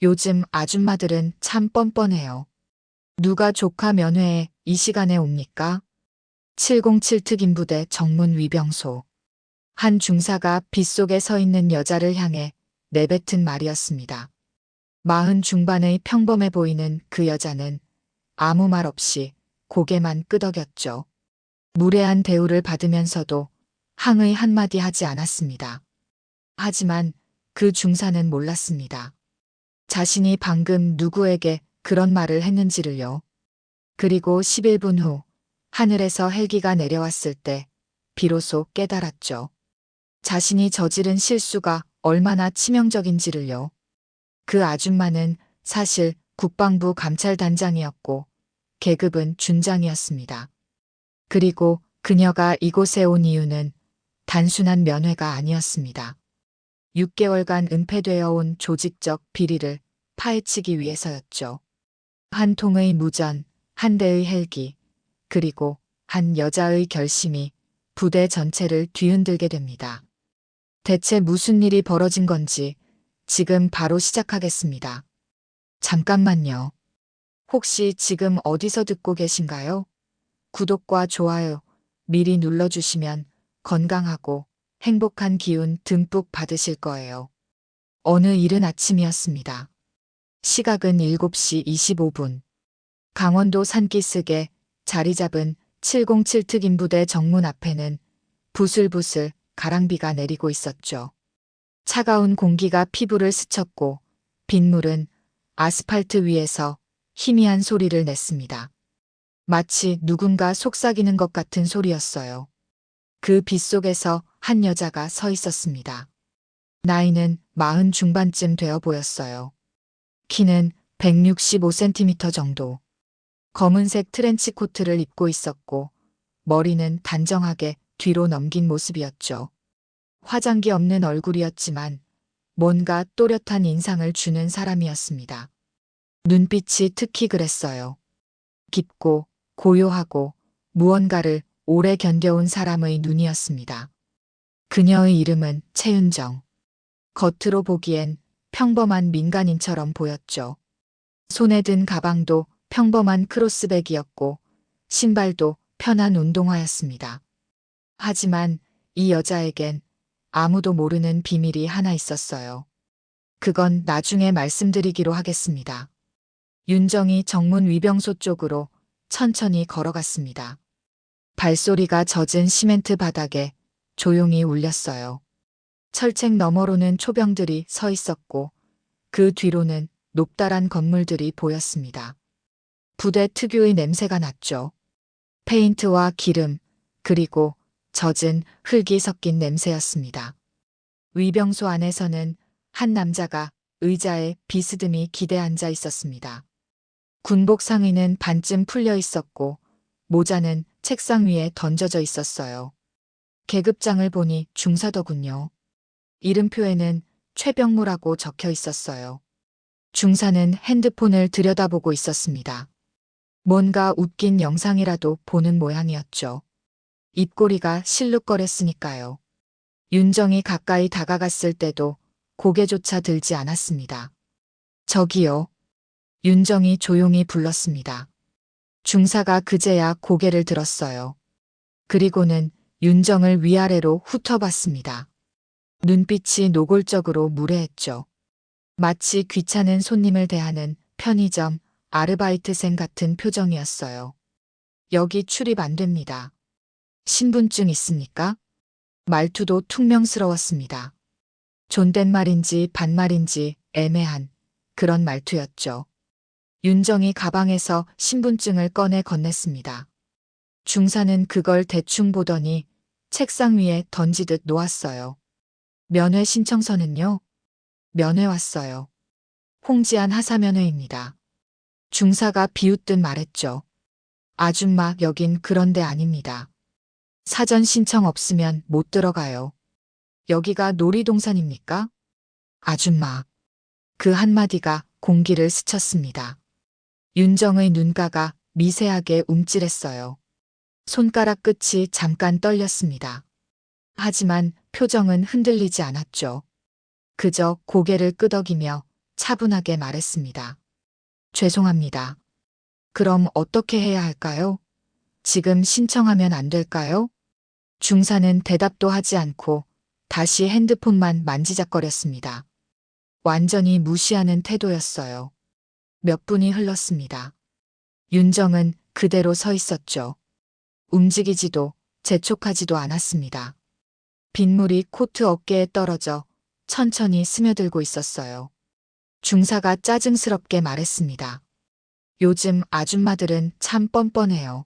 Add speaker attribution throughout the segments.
Speaker 1: 요즘 아줌마들은 참 뻔뻔해요. 누가 조카 면회에 이 시간에 옵니까? 707특임부대 정문 위병소. 한 중사가 빗속에 서 있는 여자를 향해 내뱉은 말이었습니다. 40 중반의 평범해 보이는 그 여자는 아무 말 없이 고개만 끄덕였죠. 무례한 대우를 받으면서도 항의 한마디 하지 않았습니다. 하지만 그 중사는 몰랐습니다. 자신이 방금 누구에게 그런 말을 했는지를요. 그리고 11분 후 하늘에서 헬기가 내려왔을 때 비로소 깨달았죠. 자신이 저지른 실수가 얼마나 치명적인지를요. 그 아줌마는 사실 국방부 감찰단장이었고 계급은 준장이었습니다. 그리고 그녀가 이곳에 온 이유는 단순한 면회가 아니었습니다. 6개월간 은폐되어 온 조직적 비리를 파헤치기 위해서였죠. 한 통의 무전, 한 대의 헬기, 그리고 한 여자의 결심이 부대 전체를 뒤흔들게 됩니다. 대체 무슨 일이 벌어진 건지 지금 바로 시작하겠습니다. 잠깐만요. 혹시 지금 어디서 듣고 계신가요? 구독과 좋아요 미리 눌러주시면 건강하고 행복한 기운 듬뿍 받으실 거예요. 어느 이른 아침이었습니다. 시각은 7시 25분. 강원도 산기슭에 자리 잡은 707특임부대 정문 앞에는 부슬부슬 가랑비가 내리고 있었죠. 차가운 공기가 피부를 스쳤고 빗물은 아스팔트 위에서 희미한 소리를 냈습니다. 마치 누군가 속삭이는 것 같은 소리였어요. 그 빗속에서 한 여자가 서 있었습니다. 나이는 40 중반쯤 되어 보였어요. 키는 165cm 정도. 검은색 트렌치 코트를 입고 있었고 머리는 단정하게 뒤로 넘긴 모습이었죠. 화장기 없는 얼굴이었지만 뭔가 또렷한 인상을 주는 사람이었습니다. 눈빛이 특히 그랬어요. 깊고 고요하고 무언가를 오래 견뎌온 사람의 눈이었습니다. 그녀의 이름은 최윤정. 겉으로 보기엔 평범한 민간인처럼 보였죠. 손에 든 가방도 평범한 크로스백이었고 신발도 편한 운동화였습니다. 하지만 이 여자에겐 아무도 모르는 비밀이 하나 있었어요. 그건 나중에 말씀드리기로 하겠습니다. 윤정이 정문 위병소 쪽으로 천천히 걸어갔습니다. 발소리가 젖은 시멘트 바닥에 조용히 울렸어요. 철책 너머로는 초병들이 서 있었고 그 뒤로는 높다란 건물들이 보였습니다. 부대 특유의 냄새가 났죠. 페인트와 기름, 그리고 젖은 흙이 섞인 냄새였습니다. 위병소 안에서는 한 남자가 의자에 비스듬히 기대 앉아 있었습니다. 군복 상의는 반쯤 풀려 있었고 모자는 책상 위에 던져져 있었어요. 계급장을 보니 중사더군요. 이름표에는 최병무라고 적혀 있었어요. 중사는 핸드폰을 들여다보고 있었습니다. 뭔가 웃긴 영상이라도 보는 모양이었죠. 입꼬리가 실룩거렸으니까요. 윤정이 가까이 다가갔을 때도 고개조차 들지 않았습니다. 저기요. 윤정이 조용히 불렀습니다. 중사가 그제야 고개를 들었어요. 그리고는 윤정을 위아래로 훑어봤습니다. 눈빛이 노골적으로 무례했죠. 마치 귀찮은 손님을 대하는 편의점 아르바이트생 같은 표정이었어요. 여기 출입 안 됩니다. 신분증 있습니까? 말투도 퉁명스러웠습니다. 존댓말인지 반말인지 애매한 그런 말투였죠. 윤정이 가방에서 신분증을 꺼내 건넸습니다. 중사는 그걸 대충 보더니 책상 위에 던지듯 놓았어요. 면회 신청서는요? 면회 왔어요. 홍지안 하사면회입니다. 중사가 비웃듯 말했죠. 아줌마, 여긴 그런 데 아닙니다. 사전 신청 없으면 못 들어가요. 여기가 놀이동산입니까? 아줌마. 그 한마디가 공기를 스쳤습니다. 윤정의 눈가가 미세하게 움찔했어요. 손가락 끝이 잠깐 떨렸습니다. 하지만 표정은 흔들리지 않았죠. 그저 고개를 끄덕이며 차분하게 말했습니다. 죄송합니다. 그럼 어떻게 해야 할까요? 지금 신청하면 안 될까요? 중사는 대답도 하지 않고 다시 핸드폰만 만지작거렸습니다. 완전히 무시하는 태도였어요. 몇 분이 흘렀습니다. 윤정은 그대로 서 있었죠. 움직이지도 재촉하지도 않았습니다. 빗물이 코트 어깨에 떨어져 천천히 스며들고 있었어요. 중사가 짜증스럽게 말했습니다. 요즘 아줌마들은 참 뻔뻔해요.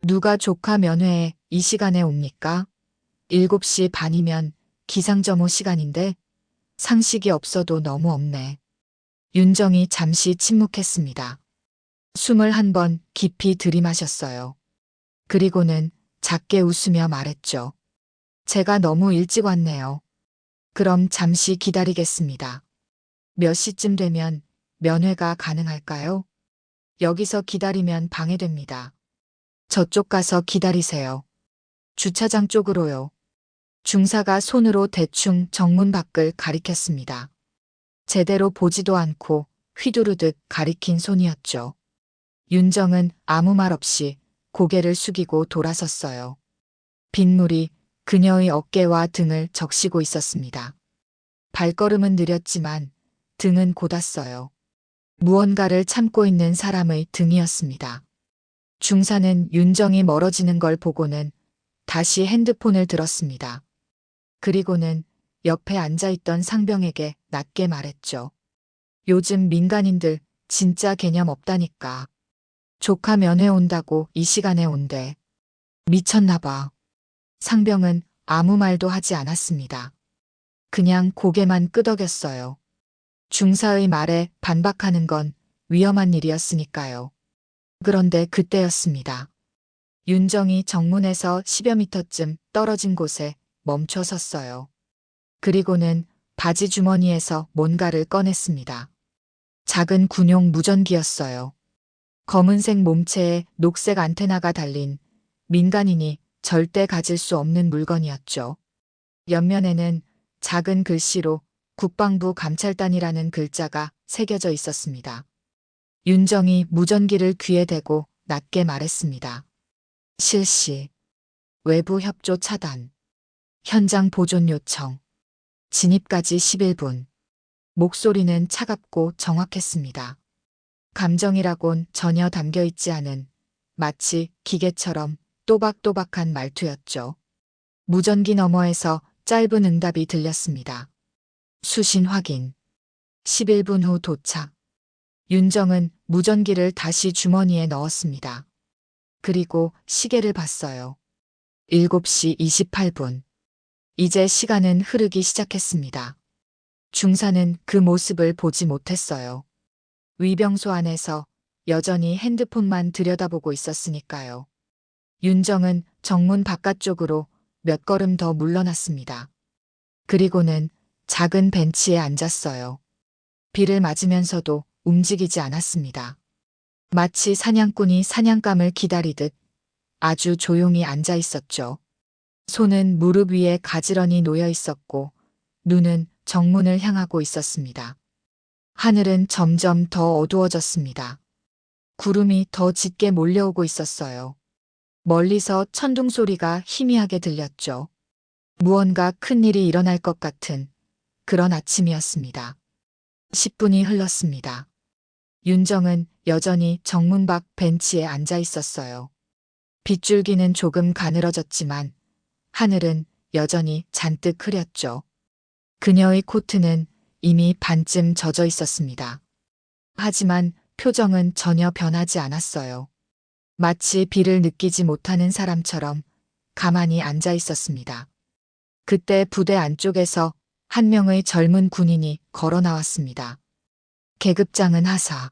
Speaker 1: 누가 조카 면회에 이 시간에 옵니까? 7시 반이면 기상점호 시간인데 상식이 없어도 너무 없네. 윤정이 잠시 침묵했습니다. 숨을 한 번 깊이 들이마셨어요. 그리고는 작게 웃으며 말했죠. 제가 너무 일찍 왔네요. 그럼 잠시 기다리겠습니다. 몇 시쯤 되면 면회가 가능할까요? 여기서 기다리면 방해됩니다. 저쪽 가서 기다리세요. 주차장 쪽으로요. 중사가 손으로 대충 정문 밖을 가리켰습니다. 제대로 보지도 않고 휘두르듯 가리킨 손이었죠. 윤정은 아무 말 없이 고개를 숙이고 돌아섰어요. 빗물이 그녀의 어깨와 등을 적시고 있었습니다. 발걸음은 느렸지만 등은 곧았어요. 무언가를 참고 있는 사람의 등이었습니다. 중사는 윤정이 멀어지는 걸 보고는 다시 핸드폰을 들었습니다. 그리고는 옆에 앉아있던 상병에게 낮게 말했죠. 요즘 민간인들 진짜 개념 없다니까. 조카 면회 온다고 이 시간에 온대. 미쳤나 봐. 상병은 아무 말도 하지 않았습니다. 그냥 고개만 끄덕였어요. 중사의 말에 반박하는 건 위험한 일이었으니까요. 그런데 그때였습니다. 윤정이 정문에서 10여 미터쯤 떨어진 곳에 멈춰 섰어요. 그리고는 바지 주머니에서 뭔가를 꺼냈습니다. 작은 군용 무전기였어요. 검은색 몸체에 녹색 안테나가 달린 민간인이 절대 가질 수 없는 물건이었죠. 옆면에는 작은 글씨로 국방부 감찰단이라는 글자가 새겨져 있었습니다. 윤정이 무전기를 귀에 대고 낮게 말했습니다. 실시. 외부 협조 차단. 현장 보존 요청. 진입까지 11분. 목소리는 차갑고 정확했습니다. 감정이라곤 전혀 담겨있지 않은 마치 기계처럼 또박또박한 말투였죠. 무전기 너머에서 짧은 응답이 들렸습니다. 수신 확인. 11분 후 도착. 윤정은 무전기를 다시 주머니에 넣었습니다. 그리고 시계를 봤어요. 7시 28분. 이제 시간은 흐르기 시작했습니다. 중사는 그 모습을 보지 못했어요. 위병소 안에서 여전히 핸드폰만 들여다보고 있었으니까요. 윤정은 정문 바깥쪽으로 몇 걸음 더 물러났습니다. 그리고는 작은 벤치에 앉았어요. 비를 맞으면서도 움직이지 않았습니다. 마치 사냥꾼이 사냥감을 기다리듯 아주 조용히 앉아 있었죠. 손은 무릎 위에 가지런히 놓여 있었고 눈은 정문을 향하고 있었습니다. 하늘은 점점 더 어두워졌습니다. 구름이 더 짙게 몰려오고 있었어요. 멀리서 천둥 소리가 희미하게 들렸죠. 무언가 큰일이 일어날 것 같은 그런 아침이었습니다. 10분이 흘렀습니다. 윤정은 여전히 정문 밖 벤치에 앉아 있었어요. 빗줄기는 조금 가늘어졌지만 하늘은 여전히 잔뜩 흐렸죠. 그녀의 코트는 이미 반쯤 젖어 있었습니다. 하지만 표정은 전혀 변하지 않았어요. 마치 비를 느끼지 못하는 사람처럼 가만히 앉아 있었습니다. 그때 부대 안쪽에서 한 명의 젊은 군인이 걸어 나왔습니다. 계급장은 하사.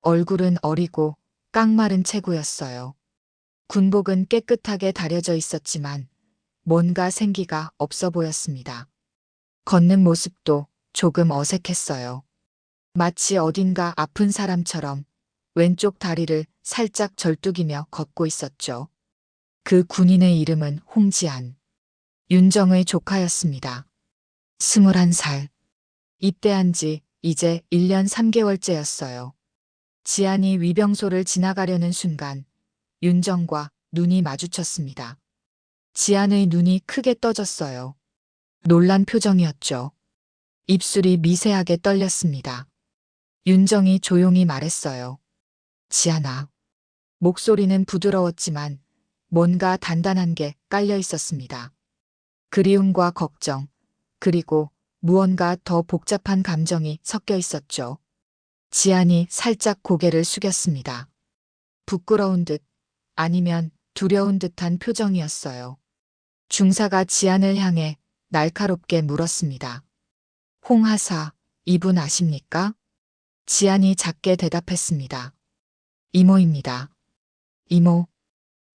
Speaker 1: 얼굴은 어리고 깡마른 체구였어요. 군복은 깨끗하게 다려져 있었지만 뭔가 생기가 없어 보였습니다. 걷는 모습도 조금 어색했어요. 마치 어딘가 아픈 사람처럼 왼쪽 다리를 살짝 절뚝이며 걷고 있었죠. 그 군인의 이름은 홍지안. 윤정의 조카였습니다. 21살. 입대한 지 이제 1년 3개월째였어요. 지안이 위병소를 지나가려는 순간 윤정과 눈이 마주쳤습니다. 지안의 눈이 크게 떠졌어요. 놀란 표정이었죠. 입술이 미세하게 떨렸습니다. 윤정이 조용히 말했어요. 지안아. 목소리는 부드러웠지만 뭔가 단단한 게 깔려 있었습니다. 그리움과 걱정, 그리고 무언가 더 복잡한 감정이 섞여 있었죠. 지안이 살짝 고개를 숙였습니다. 부끄러운 듯 아니면 두려운 듯한 표정이었어요. 중사가 지안을 향해 날카롭게 물었습니다. 홍하사, 이분 아십니까? 지안이 작게 대답했습니다. 이모입니다. 이모.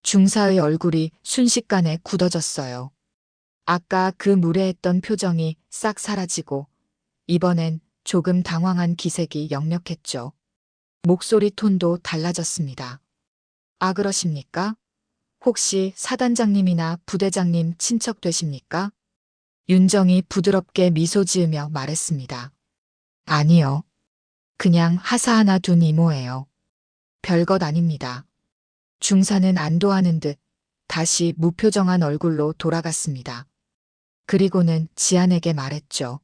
Speaker 1: 중사의 얼굴이 순식간에 굳어졌어요. 아까 그 무례했던 표정이 싹 사라지고 이번엔 조금 당황한 기색이 역력했죠. 목소리 톤도 달라졌습니다. 아, 그러십니까? 혹시 사단장님이나 부대장님 친척 되십니까? 윤정이 부드럽게 미소 지으며 말했습니다. 아니요. 그냥 하사 하나 둔 이모예요. 별것 아닙니다. 중사는 안도하는 듯 다시 무표정한 얼굴로 돌아갔습니다. 그리고는 지안에게 말했죠.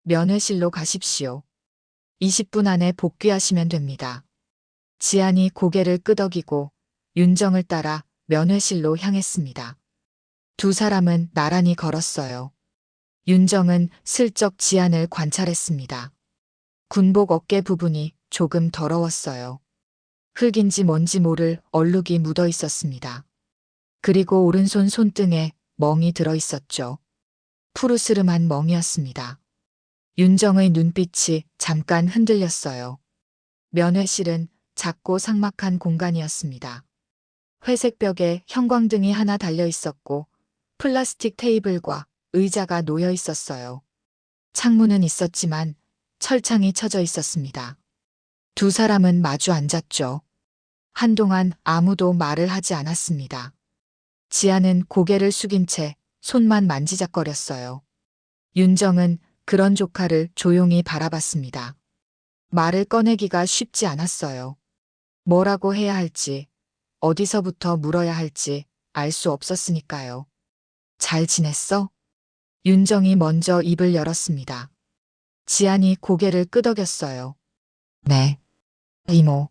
Speaker 1: 면회실로 가십시오. 20분 안에 복귀하시면 됩니다. 지안이 고개를 끄덕이고 윤정을 따라 면회실로 향했습니다. 두 사람은 나란히 걸었어요. 윤정은 슬쩍 지안을 관찰했습니다. 군복 어깨 부분이 조금 더러웠어요. 흙인지 뭔지 모를 얼룩이 묻어 있었습니다. 그리고 오른손 손등에 멍이 들어 있었죠. 푸르스름한 멍이었습니다. 윤정의 눈빛이 잠깐 흔들렸어요. 면회실은 작고 삭막한 공간이었습니다. 회색 벽에 형광등이 하나 달려 있었고 플라스틱 테이블과 의자가 놓여 있었어요. 창문은 있었지만 철창이 쳐져 있었습니다. 두 사람은 마주 앉았죠. 한동안 아무도 말을 하지 않았습니다. 지안은 고개를 숙인 채 손만 만지작거렸어요. 윤정은 그런 조카를 조용히 바라봤습니다. 말을 꺼내기가 쉽지 않았어요. 뭐라고 해야 할지, 어디서부터 물어야 할지 알 수 없었으니까요. 잘 지냈어? 윤정이 먼저 입을 열었습니다. 지안이 고개를 끄덕였어요. 네. 이모.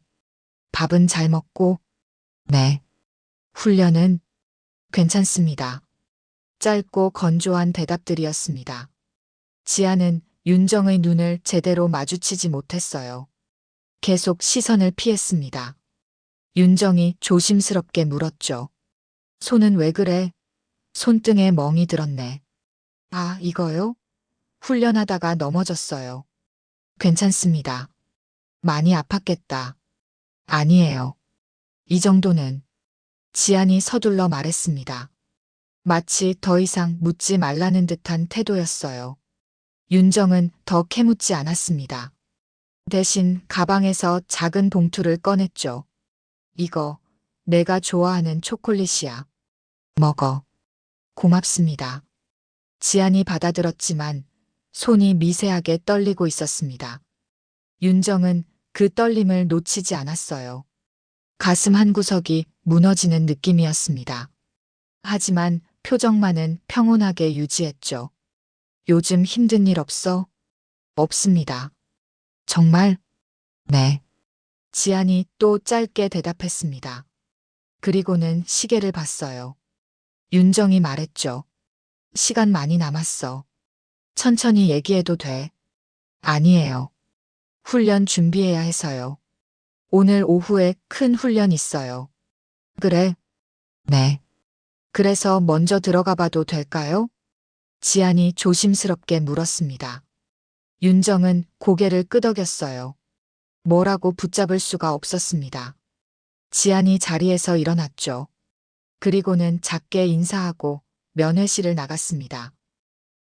Speaker 1: 밥은 잘 먹고? 네. 훈련은? 괜찮습니다. 짧고 건조한 대답들이었습니다. 지안은 윤정의 눈을 제대로 마주치지 못했어요. 계속 시선을 피했습니다. 윤정이 조심스럽게 물었죠. 손은 왜 그래? 손등에 멍이 들었네. 아, 이거요? 훈련하다가 넘어졌어요. 괜찮습니다. 많이 아팠겠다. 아니에요. 이 정도는. 지안이 서둘러 말했습니다. 마치 더 이상 묻지 말라는 듯한 태도였어요. 윤정은 더 캐묻지 않았습니다. 대신 가방에서 작은 봉투를 꺼냈죠. 이거 내가 좋아하는 초콜릿이야. 먹어. 고맙습니다. 지안이 받아들었지만 손이 미세하게 떨리고 있었습니다. 윤정은 그 떨림을 놓치지 않았어요. 가슴 한구석이 무너지는 느낌이었습니다. 하지만 표정만은 평온하게 유지했죠. 요즘 힘든 일 없어? 없습니다. 정말? 네. 지안이 또 짧게 대답했습니다. 그리고는 시계를 봤어요. 윤정이 말했죠. 시간 많이 남았어. 천천히 얘기해도 돼. 아니에요. 훈련 준비해야 해서요. 오늘 오후에 큰 훈련 있어요. 그래? 네. 그래서 먼저 들어가 봐도 될까요? 지안이 조심스럽게 물었습니다. 윤정은 고개를 끄덕였어요. 뭐라고 붙잡을 수가 없었습니다. 지안이 자리에서 일어났죠. 그리고는 작게 인사하고 면회실을 나갔습니다.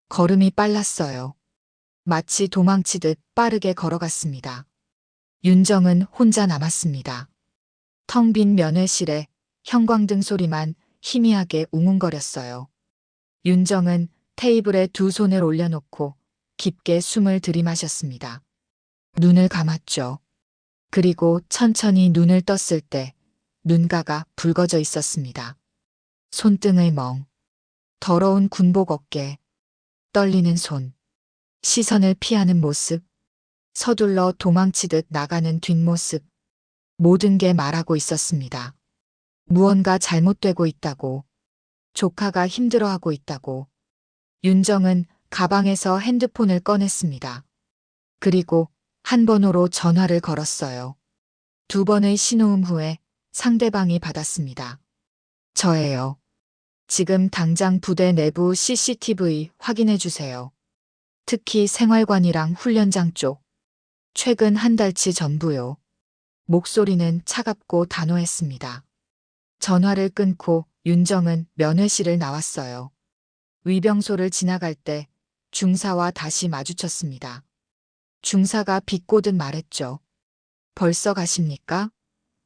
Speaker 1: 걸음이 빨랐어요. 마치 도망치듯 빠르게 걸어갔습니다. 윤정은 혼자 남았습니다. 텅 빈 면회실에 형광등 소리만 희미하게 웅웅거렸어요. 윤정은 테이블에 두 손을 올려놓고 깊게 숨을 들이마셨습니다. 눈을 감았죠. 그리고 천천히 눈을 떴을 때 눈가가 붉어져 있었습니다. 손등의 멍, 더러운 군복 어깨, 떨리는 손, 시선을 피하는 모습, 서둘러 도망치듯 나가는 뒷모습, 모든 게 말하고 있었습니다. 무언가 잘못되고 있다고, 조카가 힘들어하고 있다고. 윤정은 가방에서 핸드폰을 꺼냈습니다. 그리고 한 번호로 전화를 걸었어요. 두 번의 신호음 후에 상대방이 받았습니다. 저예요. 지금 당장 부대 내부 CCTV 확인해 주세요. 특히 생활관이랑 훈련장 쪽. 최근 한 달치 전부요. 목소리는 차갑고 단호했습니다. 전화를 끊고 윤정은 면회실을 나왔어요. 위병소를 지나갈 때 중사와 다시 마주쳤습니다. 중사가 비꼬듯 말했죠. 벌써 가십니까?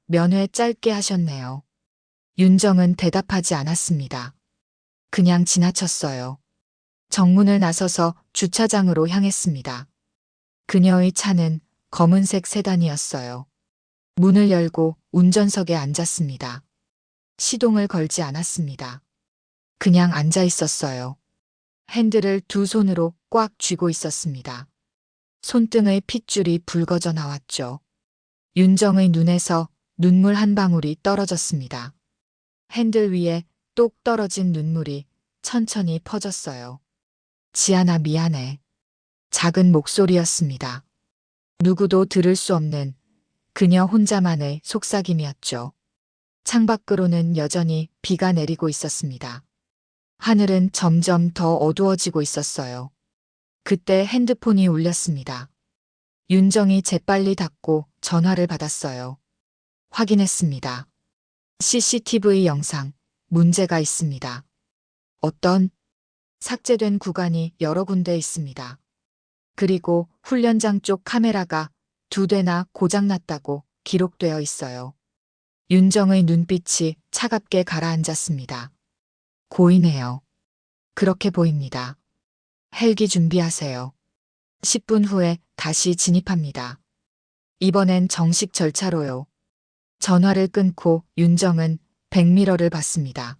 Speaker 1: 면회 짧게 하셨네요. 윤정은 대답하지 않았습니다. 그냥 지나쳤어요. 정문을 나서서 주차장으로 향했습니다. 그녀의 차는 검은색 세단이었어요. 문을 열고 운전석에 앉았습니다. 시동을 걸지 않았습니다. 그냥 앉아 있었어요. 핸들을 두 손으로 꽉 쥐고 있었습니다. 손등의 핏줄이 붉어져 나왔죠. 윤정의 눈에서 눈물 한 방울이 떨어졌습니다. 핸들 위에 똑 떨어진 눈물이 천천히 퍼졌어요. 지안아 미안해. 작은 목소리였습니다. 누구도 들을 수 없는 그녀 혼자만의 속삭임이었죠. 창밖으로는 여전히 비가 내리고 있었습니다. 하늘은 점점 더 어두워지고 있었어요. 그때 핸드폰이 울렸습니다. 윤정이 재빨리 닫고 전화를 받았어요. 확인했습니다. CCTV 영상, 문제가 있습니다. 어떤? 삭제된 구간이 여러 군데 있습니다. 그리고 훈련장 쪽 카메라가 두 대나 고장났다고 기록되어 있어요. 윤정의 눈빛이 차갑게 가라앉았습니다. 고이네요. 그렇게 보입니다. 헬기 준비하세요. 10분 후에 다시 진입합니다. 이번엔 정식 절차로요. 전화를 끊고 윤정은 백미러를 봤습니다.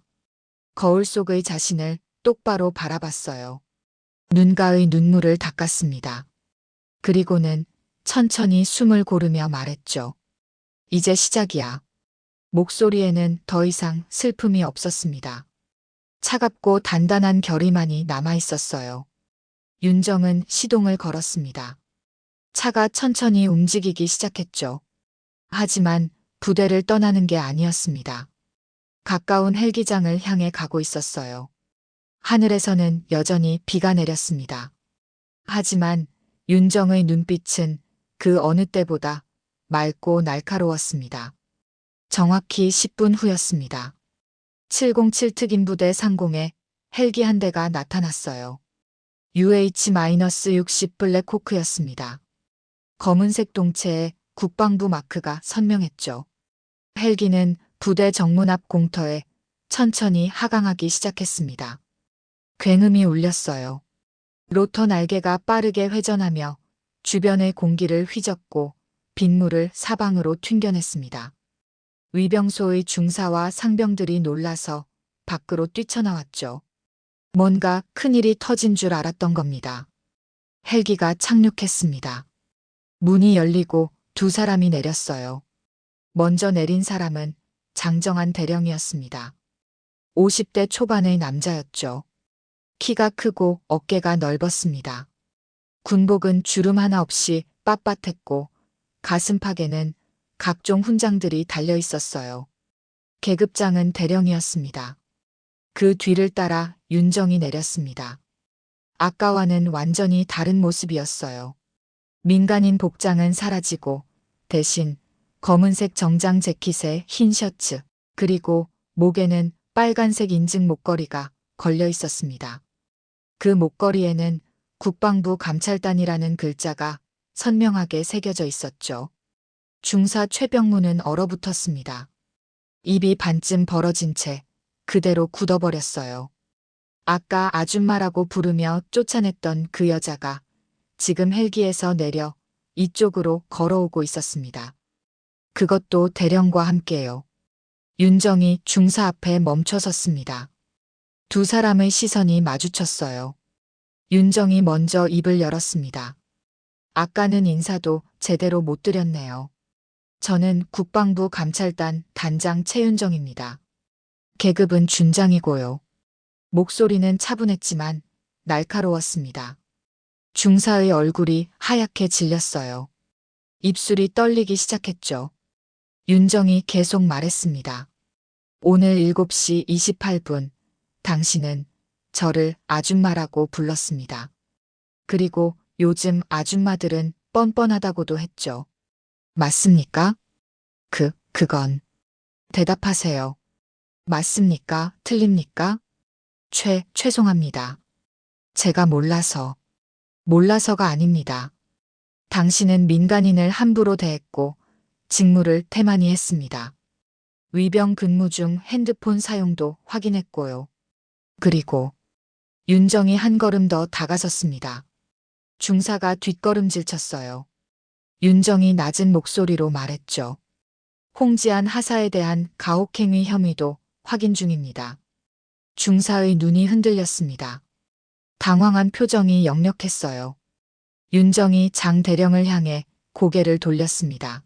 Speaker 1: 거울 속의 자신을 똑바로 바라봤어요. 눈가의 눈물을 닦았습니다. 그리고는 천천히 숨을 고르며 말했죠. 이제 시작이야. 목소리에는 더 이상 슬픔이 없었습니다. 차갑고 단단한 결의만이 남아 있었어요. 윤정은 시동을 걸었습니다. 차가 천천히 움직이기 시작했죠. 하지만 부대를 떠나는 게 아니었습니다. 가까운 헬기장을 향해 가고 있었어요. 하늘에서는 여전히 비가 내렸습니다. 하지만 윤정의 눈빛은 그 어느 때보다 맑고 날카로웠습니다. 정확히 10분 후였습니다. 707 특임부대 상공에 헬기 한 대가 나타났어요. UH-60 블랙호크였습니다. 검은색 동체에 국방부 마크가 선명했죠. 헬기는 부대 정문 앞 공터에 천천히 하강하기 시작했습니다. 굉음이 울렸어요. 로터 날개가 빠르게 회전하며 주변의 공기를 휘젓고 빗물을 사방으로 튕겨냈습니다. 위병소의 중사와 상병들이 놀라서 밖으로 뛰쳐나왔죠. 뭔가 큰일이 터진 줄 알았던 겁니다. 헬기가 착륙했습니다. 문이 열리고 두 사람이 내렸어요. 먼저 내린 사람은 장정한 대령이었습니다. 50대 초반의 남자였죠. 키가 크고 어깨가 넓었습니다. 군복은 주름 하나 없이 빳빳했고 가슴팍에는 각종 훈장들이 달려 있었어요. 계급장은 대령이었습니다. 그 뒤를 따라 윤정이 내렸습니다. 아까와는 완전히 다른 모습이었어요. 민간인 복장은 사라지고 대신 검은색 정장 재킷에 흰 셔츠, 그리고 목에는 빨간색 인증 목걸이가 걸려 있었습니다. 그 목걸이에는 국방부 감찰단이라는 글자가 선명하게 새겨져 있었죠. 중사 최병무는 얼어붙었습니다. 입이 반쯤 벌어진 채 그대로 굳어버렸어요. 아까 아줌마라고 부르며 쫓아냈던 그 여자가 지금 헬기에서 내려 이쪽으로 걸어오고 있었습니다. 그것도 대령과 함께요. 윤정이 중사 앞에 멈춰 섰습니다. 두 사람의 시선이 마주쳤어요. 윤정이 먼저 입을 열었습니다. 아까는 인사도 제대로 못 드렸네요. 저는 국방부 감찰단 단장 최윤정입니다. 계급은 준장이고요. 목소리는 차분했지만 날카로웠습니다. 중사의 얼굴이 하얗게 질렸어요. 입술이 떨리기 시작했죠. 윤정이 계속 말했습니다. 오늘 7시 28분 당신은 저를 아줌마라고 불렀습니다. 그리고 요즘 아줌마들은 뻔뻔하다고도 했죠. 맞습니까? 그건. 대답하세요. 맞습니까? 틀립니까? 죄송합니다. 제가 몰라서가 아닙니다. 당신은 민간인을 함부로 대했고 직무를 태만히 했습니다. 위병 근무 중 핸드폰 사용도 확인했고요. 그리고 윤정이 한 걸음 더 다가섰습니다. 중사가 뒷걸음질 쳤어요. 윤정이 낮은 목소리로 말했죠. 홍지한 하사에 대한 가혹행위 혐의도 확인 중입니다. 중사의 눈이 흔들렸습니다. 당황한 표정이 역력했어요. 윤정이 장 대령을 향해 고개를 돌렸습니다.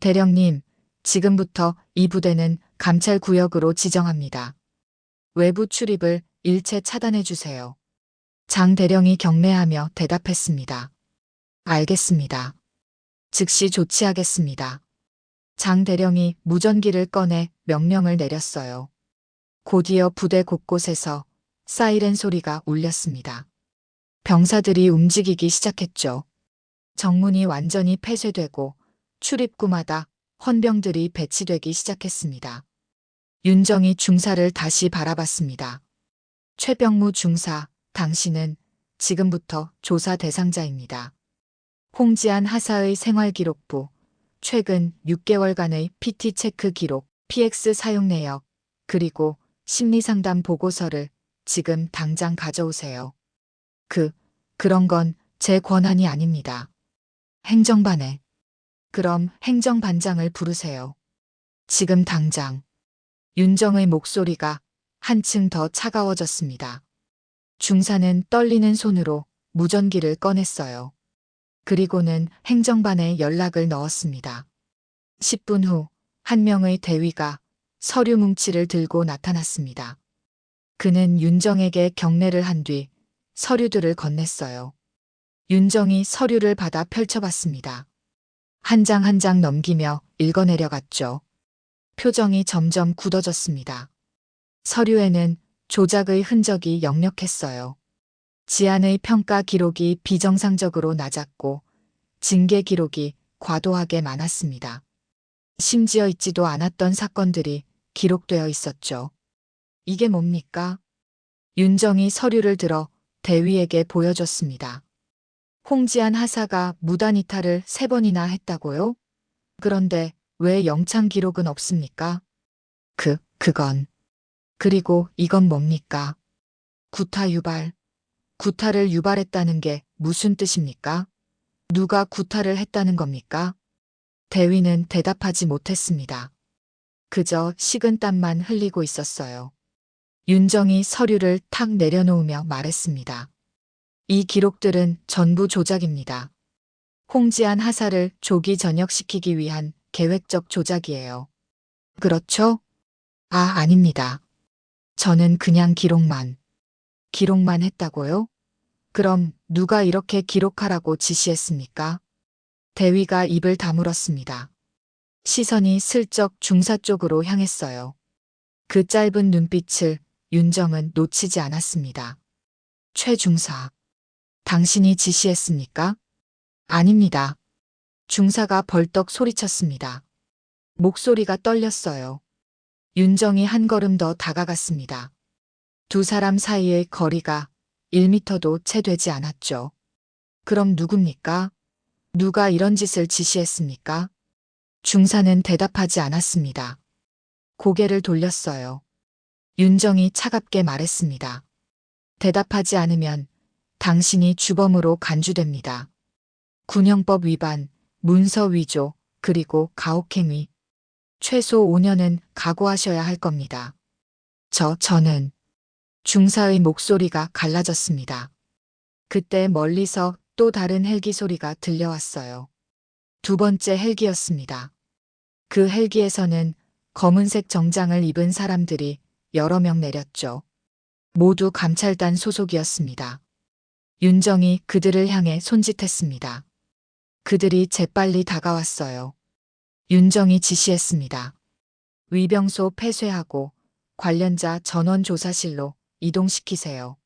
Speaker 1: 대령님, 지금부터 이 부대는 감찰구역으로 지정합니다. 외부 출입을 일체 차단해 주세요. 장 대령이 경례하며 대답했습니다. 알겠습니다. 즉시 조치하겠습니다. 장 대령이 무전기를 꺼내 명령을 내렸어요. 곧이어 부대 곳곳에서 사이렌 소리가 울렸습니다. 병사들이 움직이기 시작했죠. 정문이 완전히 폐쇄되고 출입구마다 헌병들이 배치되기 시작했습니다. 윤정이 중사를 다시 바라봤습니다. 최병무 중사, 당신은 지금부터 조사 대상자입니다. 홍지한 하사의 생활기록부, 최근 6개월간의 PT 체크 기록, PX 사용 내역, 그리고 심리상담 보고서를 지금 당장 가져오세요. 그런 건 제 권한이 아닙니다. 행정반에. 그럼 행정반장을 부르세요. 지금 당장. 윤정의 목소리가 한층 더 차가워졌습니다. 중사는 떨리는 손으로 무전기를 꺼냈어요. 그리고는 행정반에 연락을 넣었습니다. 10분 후 한 명의 대위가 서류 뭉치를 들고 나타났습니다. 그는 윤정에게 경례를 한 뒤 서류들을 건넸어요. 윤정이 서류를 받아 펼쳐봤습니다. 한 장 한 장 넘기며 읽어내려갔죠. 표정이 점점 굳어졌습니다. 서류에는 조작의 흔적이 역력했어요. 지안의 평가 기록이 비정상적으로 낮았고 징계 기록이 과도하게 많았습니다. 심지어 있지도 않았던 사건들이 기록되어 있었죠. 이게 뭡니까? 윤정이 서류를 들어 대위에게 보여줬습니다. 홍지한 하사가 무단 이탈을 3번이나 했다고요? 그런데 왜 영창 기록은 없습니까? 그건. 그리고 이건 뭡니까? 구타 유발. 구타를 유발했다는 게 무슨 뜻입니까? 누가 구타를 했다는 겁니까? 대위는 대답하지 못했습니다. 그저 식은땀만 흘리고 있었어요. 윤정이 서류를 탁 내려놓으며 말했습니다. 이 기록들은 전부 조작입니다. 홍지한 하사를 조기 전역시키기 위한 계획적 조작이에요. 그렇죠? 아닙니다. 저는 그냥 기록만 했다고요? 그럼 누가 이렇게 기록하라고 지시했습니까? 대위가 입을 다물었습니다. 시선이 슬쩍 중사 쪽으로 향했어요. 그 짧은 눈빛을 윤정은 놓치지 않았습니다. 최 중사, 당신이 지시했습니까? 아닙니다. 중사가 벌떡 소리쳤습니다. 목소리가 떨렸어요. 윤정이 한 걸음 더 다가갔습니다. 두 사람 사이의 거리가 1미터도 채 되지 않았죠. 그럼 누굽니까? 누가 이런 짓을 지시했습니까? 중사는 대답하지 않았습니다. 고개를 돌렸어요. 윤정이 차갑게 말했습니다. 대답하지 않으면 당신이 주범으로 간주됩니다. 군형법 위반, 문서 위조, 그리고 가혹행위. 최소 5년은 각오하셔야 할 겁니다. 저는 중사의 목소리가 갈라졌습니다. 그때 멀리서 또 다른 헬기 소리가 들려왔어요. 두 번째 헬기였습니다. 그 헬기에서는 검은색 정장을 입은 사람들이 여러 명 내렸죠. 모두 감찰단 소속이었습니다. 윤정이 그들을 향해 손짓했습니다. 그들이 재빨리 다가왔어요. 윤정이 지시했습니다. 위병소 폐쇄하고 관련자 전원 조사실로 이동시키세요.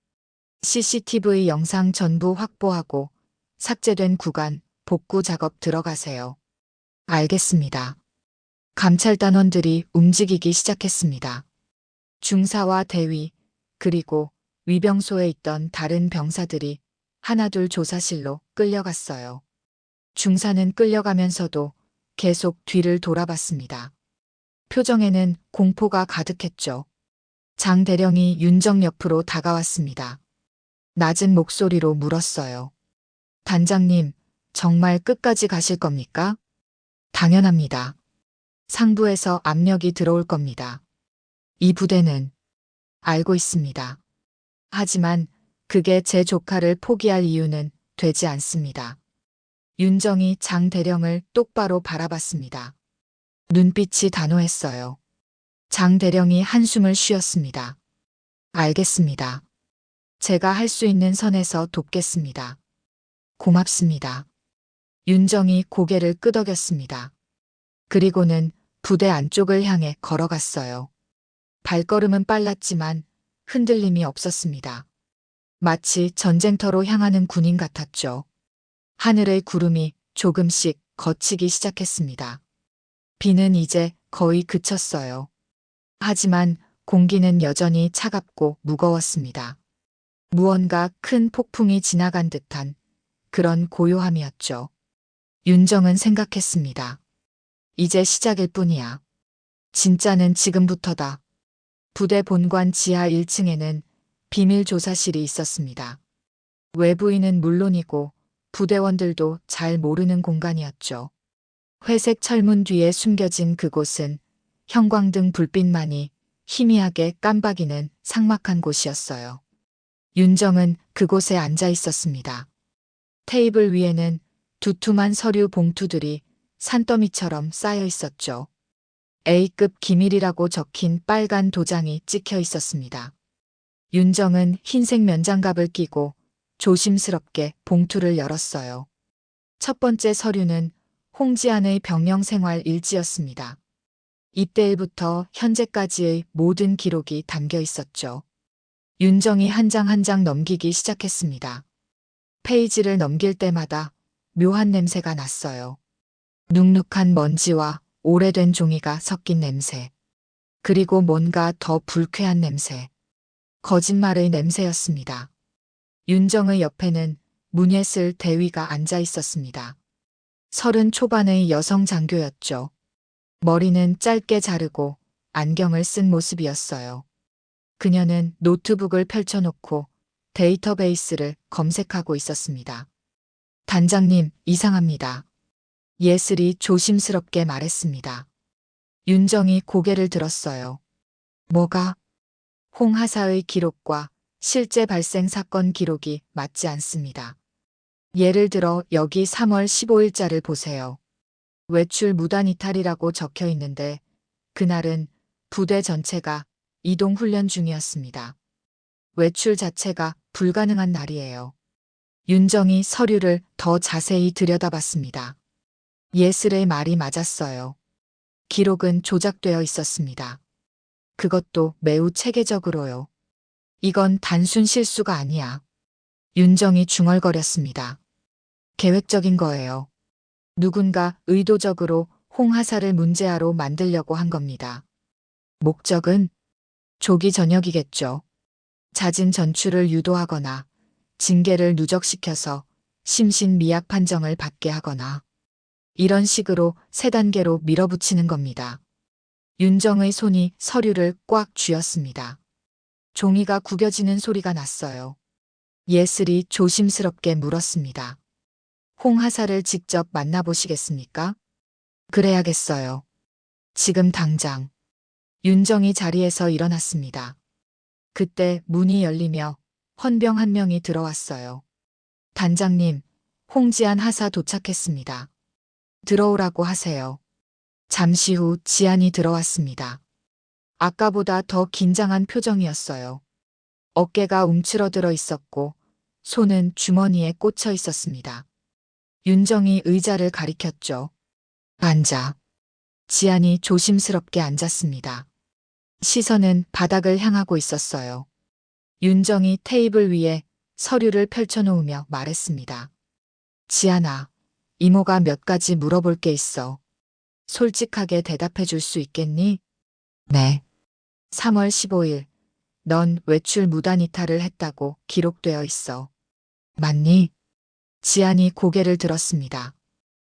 Speaker 1: CCTV 영상 전부 확보하고 삭제된 구간 복구 작업 들어가세요. 알겠습니다. 감찰단원들이 움직이기 시작했습니다. 중사와 대위, 그리고 위병소에 있던 다른 병사들이 하나둘 조사실로 끌려갔어요. 중사는 끌려가면서도 계속 뒤를 돌아봤습니다. 표정에는 공포가 가득했죠. 장 대령이 윤정 옆으로 다가왔습니다. 낮은 목소리로 물었어요. 단장님, 정말 끝까지 가실 겁니까? 당연합니다. 상부에서 압력이 들어올 겁니다. 이 부대는 알고 있습니다. 하지만 그게 제 조카를 포기할 이유는 되지 않습니다. 윤정이 장 대령을 똑바로 바라봤습니다. 눈빛이 단호했어요. 장 대령이 한숨을 쉬었습니다. 알겠습니다. 제가 할 수 있는 선에서 돕겠습니다. 고맙습니다. 윤정이 고개를 끄덕였습니다. 그리고는 부대 안쪽을 향해 걸어갔어요. 발걸음은 빨랐지만 흔들림이 없었습니다. 마치 전쟁터로 향하는 군인 같았죠. 하늘의 구름이 조금씩 걷히기 시작했습니다. 비는 이제 거의 그쳤어요. 하지만 공기는 여전히 차갑고 무거웠습니다. 무언가 큰 폭풍이 지나간 듯한 그런 고요함이었죠. 윤정은 생각했습니다. 이제 시작일 뿐이야. 진짜는 지금부터다. 부대 본관 지하 1층에는 비밀 조사실이 있었습니다. 외부인은 물론이고 부대원들도 잘 모르는 공간이었죠. 회색 철문 뒤에 숨겨진 그곳은 형광등 불빛만이 희미하게 깜박이는 삭막한 곳이었어요. 윤정은 그곳에 앉아 있었습니다. 테이블 위에는 두툼한 서류 봉투들이 산더미처럼 쌓여 있었죠. A급 기밀이라고 적힌 빨간 도장이 찍혀 있었습니다. 윤정은 흰색 면장갑을 끼고 조심스럽게 봉투를 열었어요. 첫 번째 서류는 홍지안의 병영 생활 일지였습니다. 입대일부터 현재까지의 모든 기록이 담겨 있었죠. 윤정이 한 장 한 장 넘기기 시작했습니다. 페이지를 넘길 때마다 묘한 냄새가 났어요. 눅눅한 먼지와 오래된 종이가 섞인 냄새. 그리고 뭔가 더 불쾌한 냄새. 거짓말의 냄새였습니다. 윤정의 옆에는 문예슬 대위가 앉아 있었습니다. 30 초반의 여성 장교였죠. 머리는 짧게 자르고 안경을 쓴 모습이었어요. 그녀는 노트북을 펼쳐놓고 데이터베이스를 검색하고 있었습니다. 단장님, 이상합니다. 예슬이 조심스럽게 말했습니다. 윤정이 고개를 들었어요. 뭐가? 홍하사의 기록과 실제 발생 사건 기록이 맞지 않습니다. 예를 들어 여기 3월 15일자를 보세요. 외출 무단 이탈이라고 적혀 있는데 그날은 부대 전체가 이동 훈련 중이었습니다. 외출 자체가 불가능한 날이에요. 윤정이 서류를 더 자세히 들여다봤습니다. 예슬의 말이 맞았어요. 기록은 조작되어 있었습니다. 그것도 매우 체계적으로요. 이건 단순 실수가 아니야. 윤정이 중얼거렸습니다. 계획적인 거예요. 누군가 의도적으로 홍하사를 문제아로 만들려고 한 겁니다. 목적은 조기 전역이겠죠. 잦은 전출을 유도하거나 징계를 누적시켜서 심신미약 판정을 받게 하거나 이런 식으로 세 단계로 밀어붙이는 겁니다. 윤정의 손이 서류를 꽉 쥐었습니다. 종이가 구겨지는 소리가 났어요. 예슬이 조심스럽게 물었습니다. 홍 하사를 직접 만나보시겠습니까? 그래야겠어요. 지금 당장. 윤정이 자리에서 일어났습니다. 그때 문이 열리며 헌병 한 명이 들어왔어요. 단장님, 홍지안 하사 도착했습니다. 들어오라고 하세요. 잠시 후 지안이 들어왔습니다. 아까보다 더 긴장한 표정이었어요. 어깨가 움츠러들어 있었고 손은 주머니에 꽂혀 있었습니다. 윤정이 의자를 가리켰죠. 앉아. 지안이 조심스럽게 앉았습니다. 시선은 바닥을 향하고 있었어요. 윤정이 테이블 위에 서류를 펼쳐놓으며 말했습니다. 지안아, 이모가 몇 가지 물어볼 게 있어. 솔직하게 대답해 줄 수 있겠니? 네. 3월 15일, 넌 외출 무단 이탈을 했다고 기록되어 있어. 맞니? 지안이 고개를 들었습니다.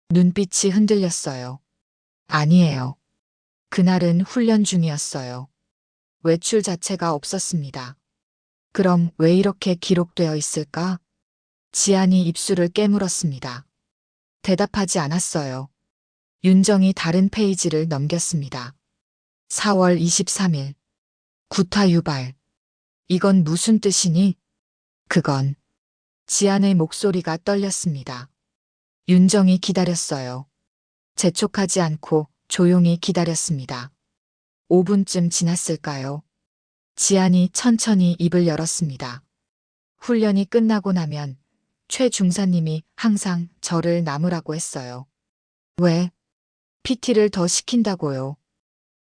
Speaker 1: 눈빛이 흔들렸어요. 아니에요. 그날은 훈련 중이었어요. 외출 자체가 없었습니다. 그럼 왜 이렇게 기록되어 있을까? 지안이 입술을 깨물었습니다. 대답하지 않았어요. 윤정이 다른 페이지를 넘겼습니다. 4월 23일. 구타 유발. 이건 무슨 뜻이니? 그건. 지안의 목소리가 떨렸습니다. 윤정이 기다렸어요. 재촉하지 않고 조용히 기다렸습니다. 5분쯤 지났을까요? 지안이 천천히 입을 열었습니다. 훈련이 끝나고 나면 최 중사님이 항상 저를 남으라고 했어요. 왜? PT를 더 시킨다고요.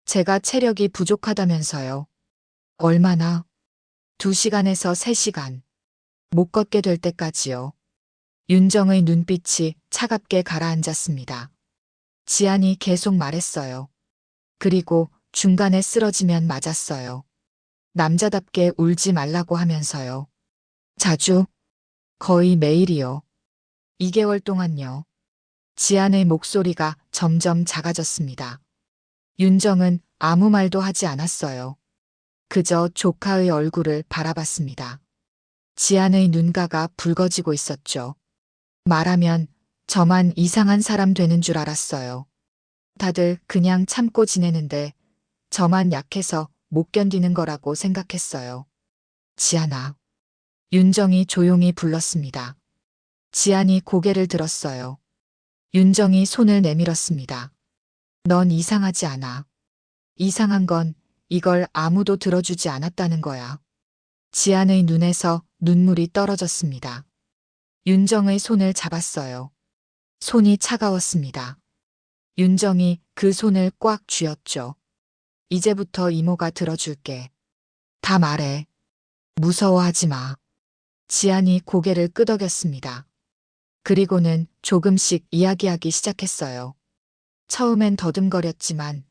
Speaker 1: 제가 체력이 부족하다면서요. 얼마나? 2시간에서 3시간. 못 걷게 될 때까지요. 윤정의 눈빛이 차갑게 가라앉았습니다. 지안이 계속 말했어요. 그리고 중간에 쓰러지면 맞았어요. 남자답게 울지 말라고 하면서요. 자주? 거의 매일이요. 2개월 동안요. 지안의 목소리가 점점 작아졌습니다. 윤정은 아무 말도 하지 않았어요. 그저 조카의 얼굴을 바라봤습니다. 지안의 눈가가 붉어지고 있었죠. 말하면 저만 이상한 사람 되는 줄 알았어요. 다들 그냥 참고 지내는데 저만 약해서 못 견디는 거라고 생각했어요. 지안아. 윤정이 조용히 불렀습니다. 지안이 고개를 들었어요. 윤정이 손을 내밀었습니다. 넌 이상하지 않아. 이상한 건 이걸 아무도 들어주지 않았다는 거야. 지안의 눈에서 눈물이 떨어졌습니다. 윤정의 손을 잡았어요. 손이 차가웠습니다. 윤정이 그 손을 꽉 쥐었죠. 이제부터 이모가 들어줄게. 다 말해. 무서워하지 마. 지안이 고개를 끄덕였습니다. 그리고는 조금씩 이야기하기 시작했어요. 처음엔 더듬거렸지만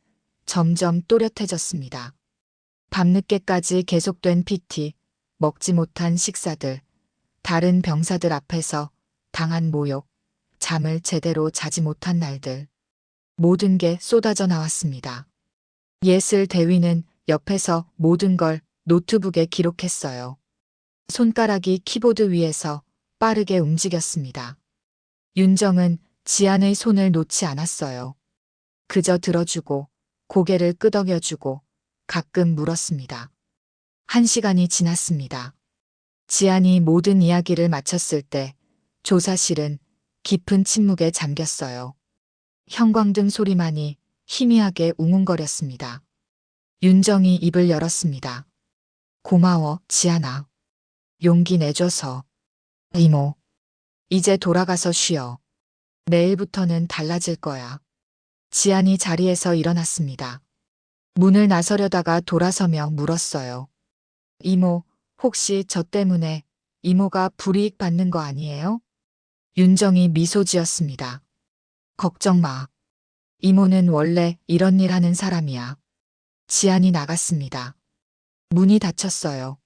Speaker 1: 점점 또렷해졌습니다. 밤늦게까지 계속된 PT, 먹지 못한 식사들, 다른 병사들 앞에서 당한 모욕, 잠을 제대로 자지 못한 날들. 모든 게 쏟아져 나왔습니다. 예슬 대위는 옆에서 모든 걸 노트북에 기록했어요. 손가락이 키보드 위에서 빠르게 움직였습니다. 윤정은 지안의 손을 놓지 않았어요. 그저 들어주고 고개를 끄덕여주고 가끔 물었습니다. 1시간이 지났습니다. 지안이 모든 이야기를 마쳤을 때 조사실은 깊은 침묵에 잠겼어요. 형광등 소리만이 희미하게 웅웅거렸습니다. 윤정이 입을 열었습니다. 고마워, 지안아. 용기 내줘서. 이모. 이제 돌아가서 쉬어. 내일부터는 달라질 거야. 지안이 자리에서 일어났습니다. 문을 나서려다가 돌아서며 물었어요. 이모, 혹시 저 때문에 이모가 불이익 받는 거 아니에요? 윤정이 미소 지었습니다. 걱정 마. 이모는 원래 이런 일 하는 사람이야. 지안이 나갔습니다. 문이 닫혔어요.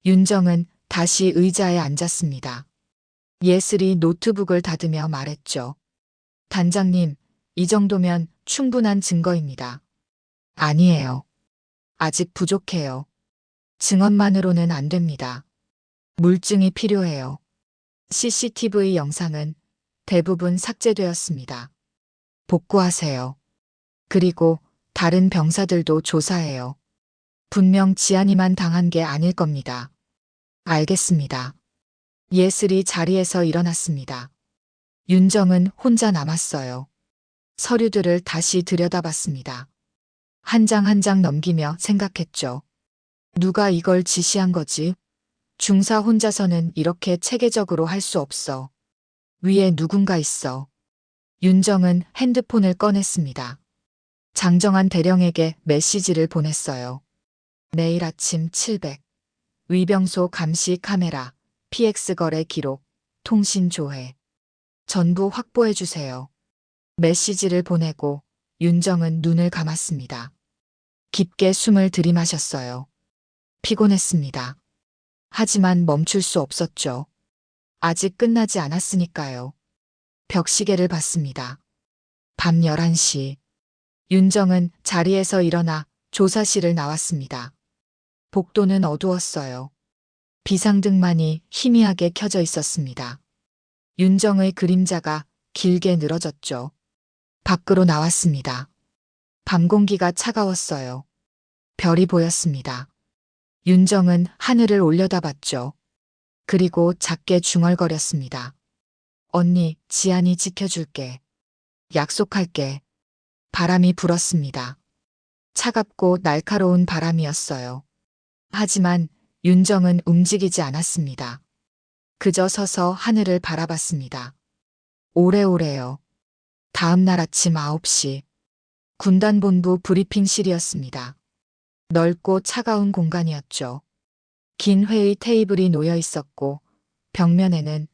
Speaker 1: 윤정은 다시 의자에 앉았습니다. 예슬이 노트북을 닫으며 말했죠. 단장님, 이 정도면 충분한 증거입니다. 아니에요. 아직 부족해요. 증언만으로는 안 됩니다. 물증이 필요해요. CCTV 영상은 대부분 삭제되었습니다. 복구하세요. 그리고 다른 병사들도 조사해요. 분명 지안이만 당한 게 아닐 겁니다. 알겠습니다. 예슬이 자리에서 일어났습니다. 윤정은 혼자 남았어요. 서류들을 다시 들여다봤습니다. 한 장 한 장 넘기며 생각했죠. 누가 이걸 지시한 거지? 중사 혼자서는 이렇게 체계적으로 할 수 없어. 위에 누군가 있어. 윤정은 핸드폰을 꺼냈습니다. 장정한 대령에게 메시지를 보냈어요. 내일 아침 700. 위병소 감시 카메라, PX 거래 기록, 통신 조회. 전부 확보해 주세요. 메시지를 보내고 윤정은 눈을 감았습니다. 깊게 숨을 들이마셨어요. 피곤했습니다. 하지만 멈출 수 없었죠. 아직 끝나지 않았으니까요. 벽시계를 봤습니다. 밤 11시. 윤정은 자리에서 일어나 조사실을 나왔습니다. 복도는 어두웠어요. 비상등만이 희미하게 켜져 있었습니다. 윤정의 그림자가 길게 늘어졌죠. 밖으로 나왔습니다. 밤 공기가 차가웠어요. 별이 보였습니다. 윤정은 하늘을 올려다봤죠. 그리고 작게 중얼거렸습니다. 언니, 지안이 지켜줄게. 약속할게. 바람이 불었습니다. 차갑고 날카로운 바람이었어요. 하지만 윤정은 움직이지 않았습니다. 그저 서서 하늘을 바라봤습니다. 오래오래요. 다음 날 아침 9시. 군단본부 브리핑실이었습니다. 넓고 차가운 공간이었죠. 긴 회의 테이블이 놓여 있었고 벽면에는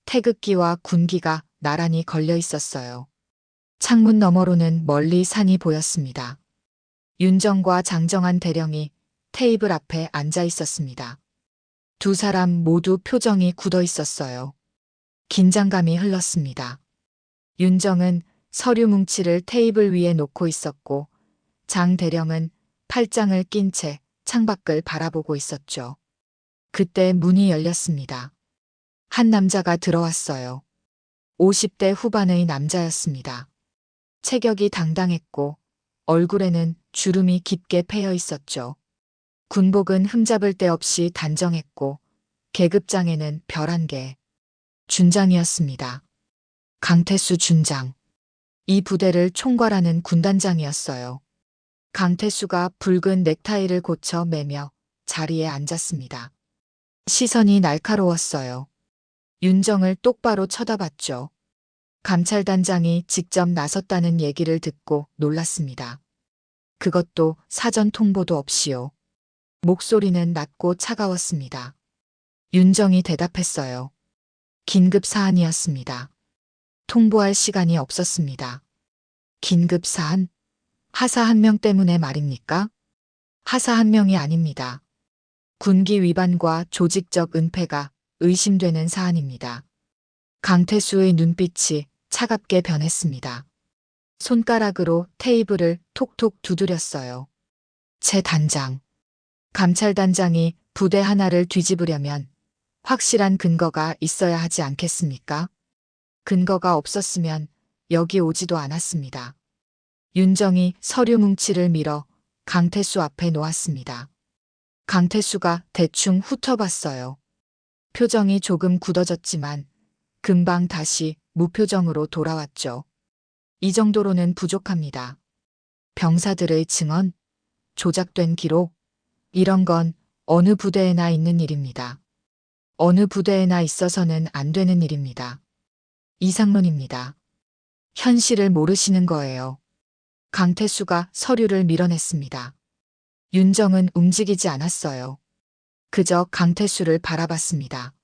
Speaker 1: 태극기와 군기가 나란히 걸려 있었어요. 창문 너머로는 멀리 산이 보였습니다. 윤정과 장정한 대령이 테이블 앞에 앉아 있었습니다. 두 사람 모두 표정이 굳어 있었어요. 긴장감이 흘렀습니다. 윤정은 서류 뭉치를 테이블 위에 놓고 있었고 장 대령은 팔짱을 낀 채 창밖을 바라보고 있었죠. 그때 문이 열렸습니다. 한 남자가 들어왔어요. 50대 후반의 남자였습니다. 체격이 당당했고 얼굴에는 주름이 깊게 패여 있었죠. 군복은 흠잡을 데 없이 단정했고 계급장에는 별 한 개. 준장이었습니다. 강태수 준장. 이 부대를 총괄하는 군단장이었어요. 강태수가 붉은 넥타이를 고쳐 매며 자리에 앉았습니다. 시선이 날카로웠어요. 윤정을 똑바로 쳐다봤죠. 감찰단장이 직접 나섰다는 얘기를 듣고 놀랐습니다. 그것도 사전 통보도 없이요. 목소리는 낮고 차가웠습니다. 윤정이 대답했어요. 긴급 사안이었습니다. 통보할 시간이 없었습니다. 긴급 사안? 하사 한 명 때문에 말입니까? 하사 한 명이 아닙니다. 군기 위반과 조직적 은폐가 의심되는 사안입니다. 강태수의 눈빛이 차갑게 변했습니다. 손가락으로 테이블을 톡톡 두드렸어요. 제 단장. 감찰단장이 부대 하나를 뒤집으려면 확실한 근거가 있어야 하지 않겠습니까? 근거가 없었으면 여기 오지도 않았습니다. 윤정이 서류 뭉치를 밀어 강태수 앞에 놓았습니다. 강태수가 대충 훑어봤어요. 표정이 조금 굳어졌지만 금방 다시 무표정으로 돌아왔죠. 이 정도로는 부족합니다. 병사들의 증언, 조작된 기록, 이런 건 어느 부대에나 있는 일입니다. 어느 부대에나 있어서는 안 되는 일입니다. 이상론입니다. 현실을 모르시는 거예요. 강태수가 서류를 밀어냈습니다. 윤정은 움직이지 않았어요. 그저 강태수를 바라봤습니다.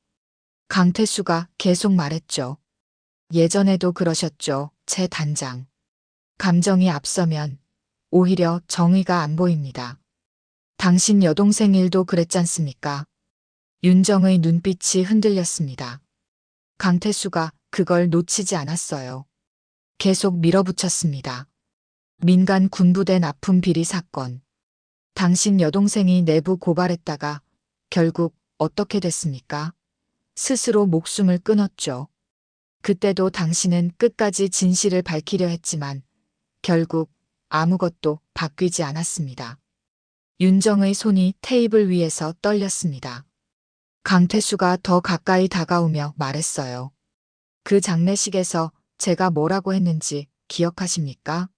Speaker 1: 강태수가 계속 말했죠. 예전에도 그러셨죠, 제 단장. 감정이 앞서면 오히려 정의가 안 보입니다. 당신 여동생 일도 그랬잖습니까? 윤정의 눈빛이 흔들렸습니다. 강태수가 그걸 놓치지 않았어요. 계속 밀어붙였습니다. 민간 군부대 납품 비리 사건. 당신 여동생이 내부 고발했다가 결국 어떻게 됐습니까? 스스로 목숨을 끊었죠. 그때도 당신은 끝까지 진실을 밝히려 했지만 결국 아무것도 바뀌지 않았습니다. 윤정의 손이 테이블 위에서 떨렸습니다. 강태수가 더 가까이 다가오며 말했어요. 그 장례식에서 제가 뭐라고 했는지 기억하십니까?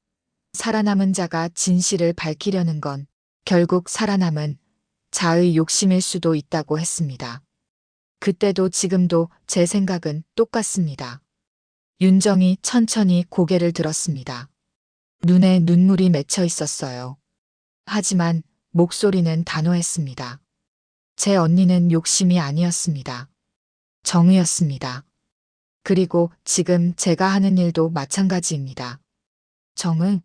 Speaker 1: 살아남은 자가 진실을 밝히려는 건 결국 살아남은 자의 욕심일 수도 있다고 했습니다. 그때도 지금도 제 생각은 똑같습니다. 윤정이 천천히 고개를 들었습니다. 눈에 눈물이 맺혀 있었어요. 하지만 목소리는 단호했습니다. 제 언니는 욕심이 아니었습니다. 정의였습니다. 그리고 지금 제가 하는 일도 마찬가지입니다. 정의?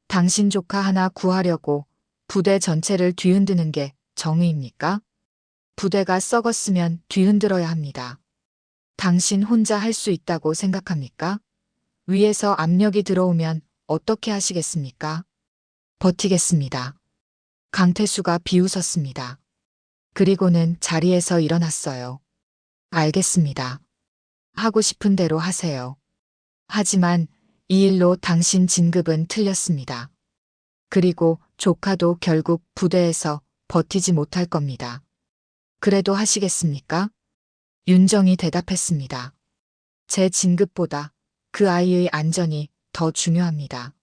Speaker 1: 당신 조카 하나 구하려고 부대 전체를 뒤흔드는 게 정의입니까? 부대가 썩었으면 뒤흔들어야 합니다. 당신 혼자 할 수 있다고 생각합니까? 위에서 압력이 들어오면 어떻게 하시겠습니까? 버티겠습니다. 강태수가 비웃었습니다. 그리고는 자리에서 일어났어요. 알겠습니다. 하고 싶은 대로 하세요. 하지만 이 일로 당신 진급은 틀렸습니다. 그리고 조카도 결국 부대에서 버티지 못할 겁니다. 그래도 하시겠습니까? 윤정이 대답했습니다. 제 진급보다 그 아이의 안전이 더 중요합니다.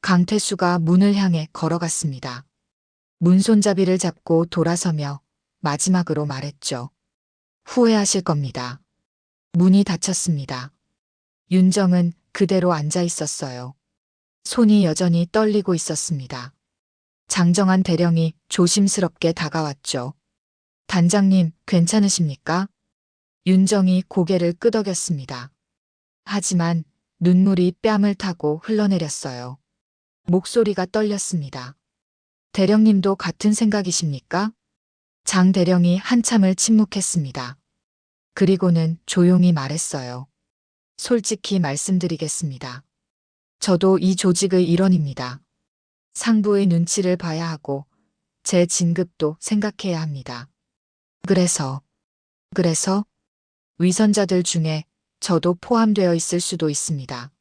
Speaker 1: 강태수가 문을 향해 걸어갔습니다. 문 손잡이를 잡고 돌아서며 마지막으로 말했죠. 후회하실 겁니다. 문이 닫혔습니다. 윤정은 그대로 앉아 있었어요. 손이 여전히 떨리고 있었습니다. 장정한 대령이 조심스럽게 다가왔죠. 단장님, 괜찮으십니까? 윤정이 고개를 끄덕였습니다. 하지만 눈물이 뺨을 타고 흘러내렸어요. 목소리가 떨렸습니다. 대령님도 같은 생각이십니까? 장 대령이 한참을 침묵했습니다. 그리고는 조용히 말했어요. 솔직히 말씀드리겠습니다. 저도 이 조직의 일원입니다. 상부의 눈치를 봐야 하고 제 진급도 생각해야 합니다. 그래서 위선자들 중에 저도 포함되어 있을 수도 있습니다.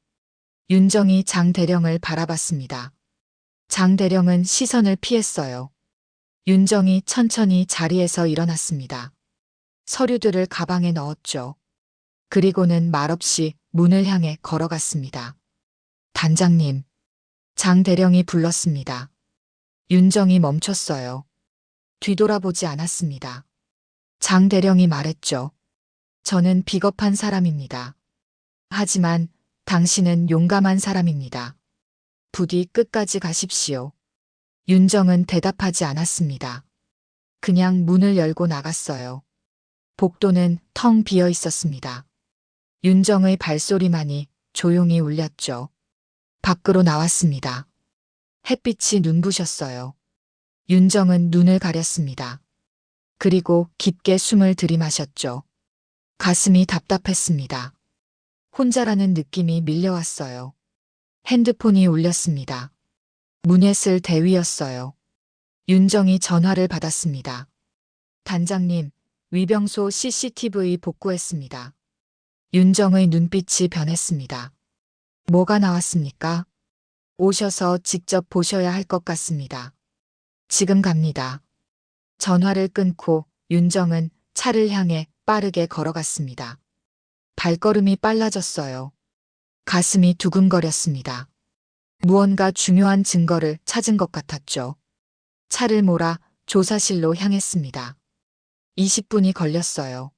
Speaker 1: 윤정이 장 대령을 바라봤습니다. 장 대령은 시선을 피했어요. 윤정이 천천히 자리에서 일어났습니다. 서류들을 가방에 넣었죠. 그리고는 말없이 문을 향해 걸어갔습니다. 단장님, 장 대령이 불렀습니다. 윤정이 멈췄어요. 뒤돌아보지 않았습니다. 장 대령이 말했죠. 저는 비겁한 사람입니다. 하지만 당신은 용감한 사람입니다. 부디 끝까지 가십시오. 윤정은 대답하지 않았습니다. 그냥 문을 열고 나갔어요. 복도는 텅 비어 있었습니다. 윤정의 발소리만이 조용히 울렸죠. 밖으로 나왔습니다. 햇빛이 눈부셨어요. 윤정은 눈을 가렸습니다. 그리고 깊게 숨을 들이마셨죠. 가슴이 답답했습니다. 혼자라는 느낌이 밀려왔어요. 핸드폰이 울렸습니다. 문에 쓸 대위였어요. 윤정이 전화를 받았습니다. 단장님, 위병소 CCTV 복구했습니다. 윤정의 눈빛이 변했습니다. 뭐가 나왔습니까? 오셔서 직접 보셔야 할 것 같습니다. 지금 갑니다. 전화를 끊고 윤정은 차를 향해 빠르게 걸어갔습니다. 발걸음이 빨라졌어요. 가슴이 두근거렸습니다. 무언가 중요한 증거를 찾은 것 같았죠. 차를 몰아 조사실로 향했습니다. 20분이 걸렸어요.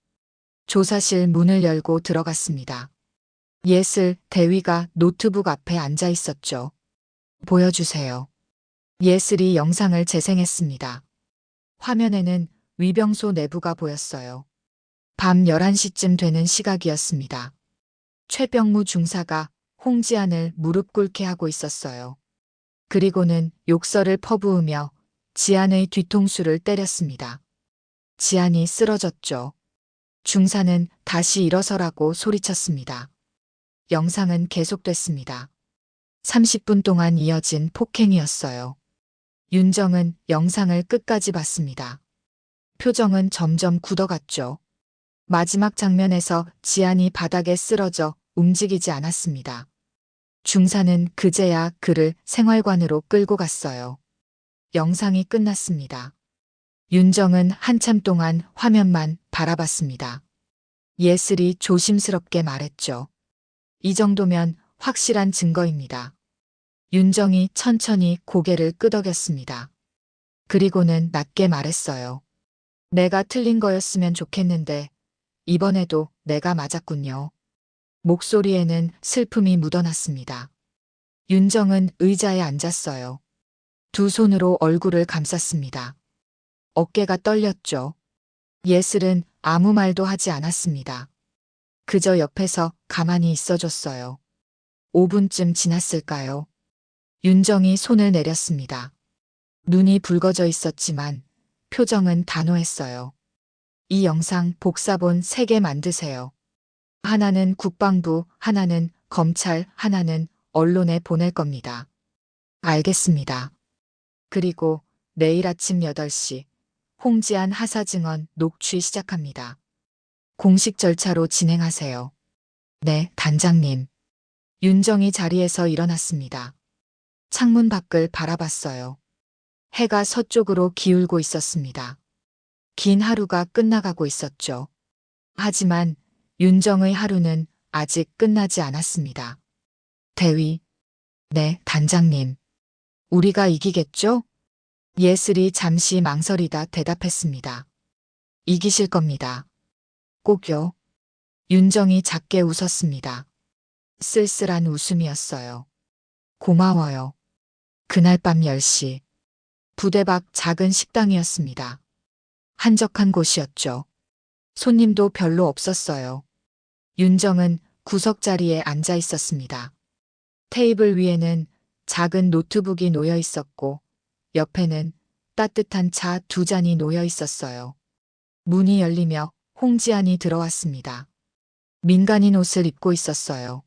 Speaker 1: 조사실 문을 열고 들어갔습니다. 예슬 대위가 노트북 앞에 앉아 있었죠. 보여주세요. 예슬이 영상을 재생했습니다. 화면에는 위병소 내부가 보였어요. 밤 11시쯤 되는 시각이었습니다. 최병무 중사가 홍지안을 무릎 꿇게 하고 있었어요. 그리고는 욕설을 퍼부으며 지안의 뒤통수를 때렸습니다. 지안이 쓰러졌죠. 중사는 다시 일어서라고 소리쳤습니다. 영상은 계속됐습니다. 30분 동안 이어진 폭행이었어요. 윤정은 영상을 끝까지 봤습니다. 표정은 점점 굳어갔죠. 마지막 장면에서 지안이 바닥에 쓰러져 움직이지 않았습니다. 중사는 그제야 그를 생활관으로 끌고 갔어요. 영상이 끝났습니다. 윤정은 한참 동안 화면만 바라봤습니다. 예슬이 조심스럽게 말했죠. 이 정도면 확실한 증거입니다. 윤정이 천천히 고개를 끄덕였습니다. 그리고는 낮게 말했어요. 내가 틀린 거였으면 좋겠는데 이번에도 내가 맞았군요. 목소리에는 슬픔이 묻어났습니다. 윤정은 의자에 앉았어요. 두 손으로 얼굴을 감쌌습니다. 어깨가 떨렸죠. 예슬은 아무 말도 하지 않았습니다. 그저 옆에서 가만히 있어줬어요. 5분쯤 지났을까요? 윤정이 손을 내렸습니다. 눈이 붉어져 있었지만 표정은 단호했어요. 이 영상 복사본 3개 만드세요. 하나는 국방부, 하나는 검찰, 하나는 언론에 보낼 겁니다. 알겠습니다. 그리고 내일 아침 8시 홍지안 하사 증언 녹취 시작합니다. 공식 절차로 진행하세요. 네, 단장님. 윤정이 자리에서 일어났습니다. 창문 밖을 바라봤어요. 해가 서쪽으로 기울고 있었습니다. 긴 하루가 끝나가고 있었죠. 하지만 윤정의 하루는 아직 끝나지 않았습니다. 대위. 네, 단장님. 우리가 이기겠죠? 예슬이 잠시 망설이다 대답했습니다. 이기실 겁니다. 꼭요. 윤정이 작게 웃었습니다. 쓸쓸한 웃음이었어요. 고마워요. 그날 밤 10시. 부대 밖 작은 식당이었습니다. 한적한 곳이었죠. 손님도 별로 없었어요. 윤정은 구석자리에 앉아 있었습니다. 테이블 위에는 작은 노트북이 놓여 있었고 옆에는 따뜻한 차 2잔이 놓여 있었어요. 문이 열리며 홍지안이 들어왔습니다. 민간인 옷을 입고 있었어요.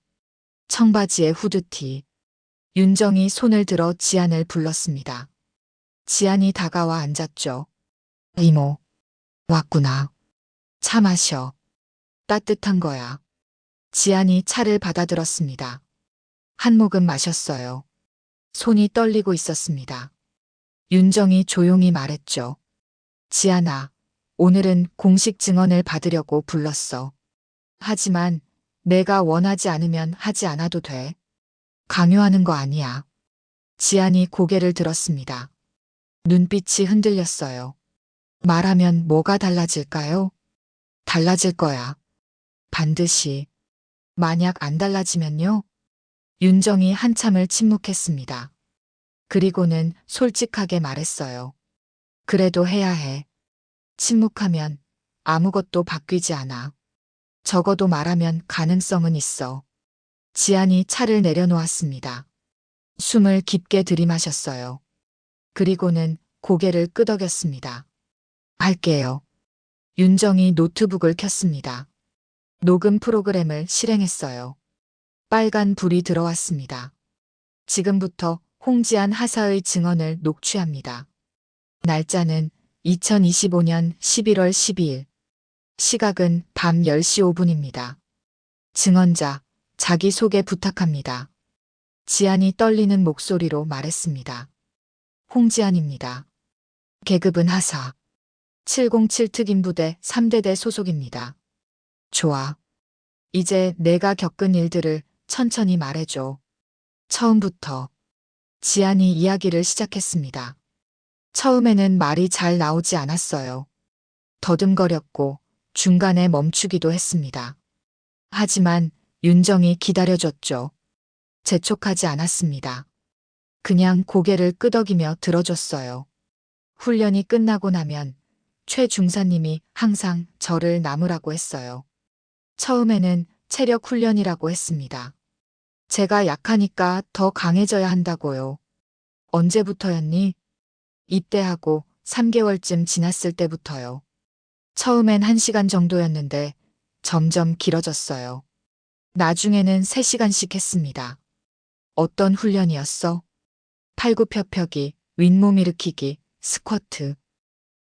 Speaker 1: 청바지에 후드티. 윤정이 손을 들어 지안을 불렀습니다. 지안이 다가와 앉았죠. 이모, 왔구나. 차 마셔. 따뜻한 거야. 지안이 차를 받아들었습니다. 한 모금 마셨어요. 손이 떨리고 있었습니다. 윤정이 조용히 말했죠. 지안아, 오늘은 공식 증언을 받으려고 불렀어. 하지만 내가 원하지 않으면 하지 않아도 돼. 강요하는 거 아니야. 지안이 고개를 들었습니다. 눈빛이 흔들렸어요. 말하면 뭐가 달라질까요? 달라질 거야. 반드시. 만약 안 달라지면요? 윤정이 한참을 침묵했습니다. 그리고는 솔직하게 말했어요. 그래도 해야 해. 침묵하면 아무것도 바뀌지 않아. 적어도 말하면 가능성은 있어. 지안이 차를 내려놓았습니다. 숨을 깊게 들이마셨어요. 그리고는 고개를 끄덕였습니다. 할게요. 윤정이 노트북을 켰습니다. 녹음 프로그램을 실행했어요. 빨간 불이 들어왔습니다. 지금부터 홍지안 하사의 증언을 녹취합니다. 날짜는 2025년 11월 12일. 시각은 밤 10시 5분입니다. 증언자, 자기소개 부탁합니다. 지안이 떨리는 목소리로 말했습니다. 홍지안입니다. 계급은 하사. 707 특임부대 3대대 소속입니다. 좋아. 이제 내가 겪은 일들을 천천히 말해줘. 처음부터. 지안이 이야기를 시작했습니다. 처음에는 말이 잘 나오지 않았어요. 더듬거렸고 중간에 멈추기도 했습니다. 하지만 윤정이 기다려줬죠. 재촉하지 않았습니다. 그냥 고개를 끄덕이며 들어줬어요. 훈련이 끝나고 나면 최 중사님이 항상 저를 남으라고 했어요. 처음에는 체력 훈련이라고 했습니다. 제가 약하니까 더 강해져야 한다고요. 언제부터였니? 입대하고 3개월쯤 지났을 때부터요. 처음엔 1시간 정도였는데 점점 길어졌어요. 나중에는 3시간씩 했습니다. 어떤 훈련이었어? 팔굽혀펴기, 윗몸 일으키기, 스쿼트.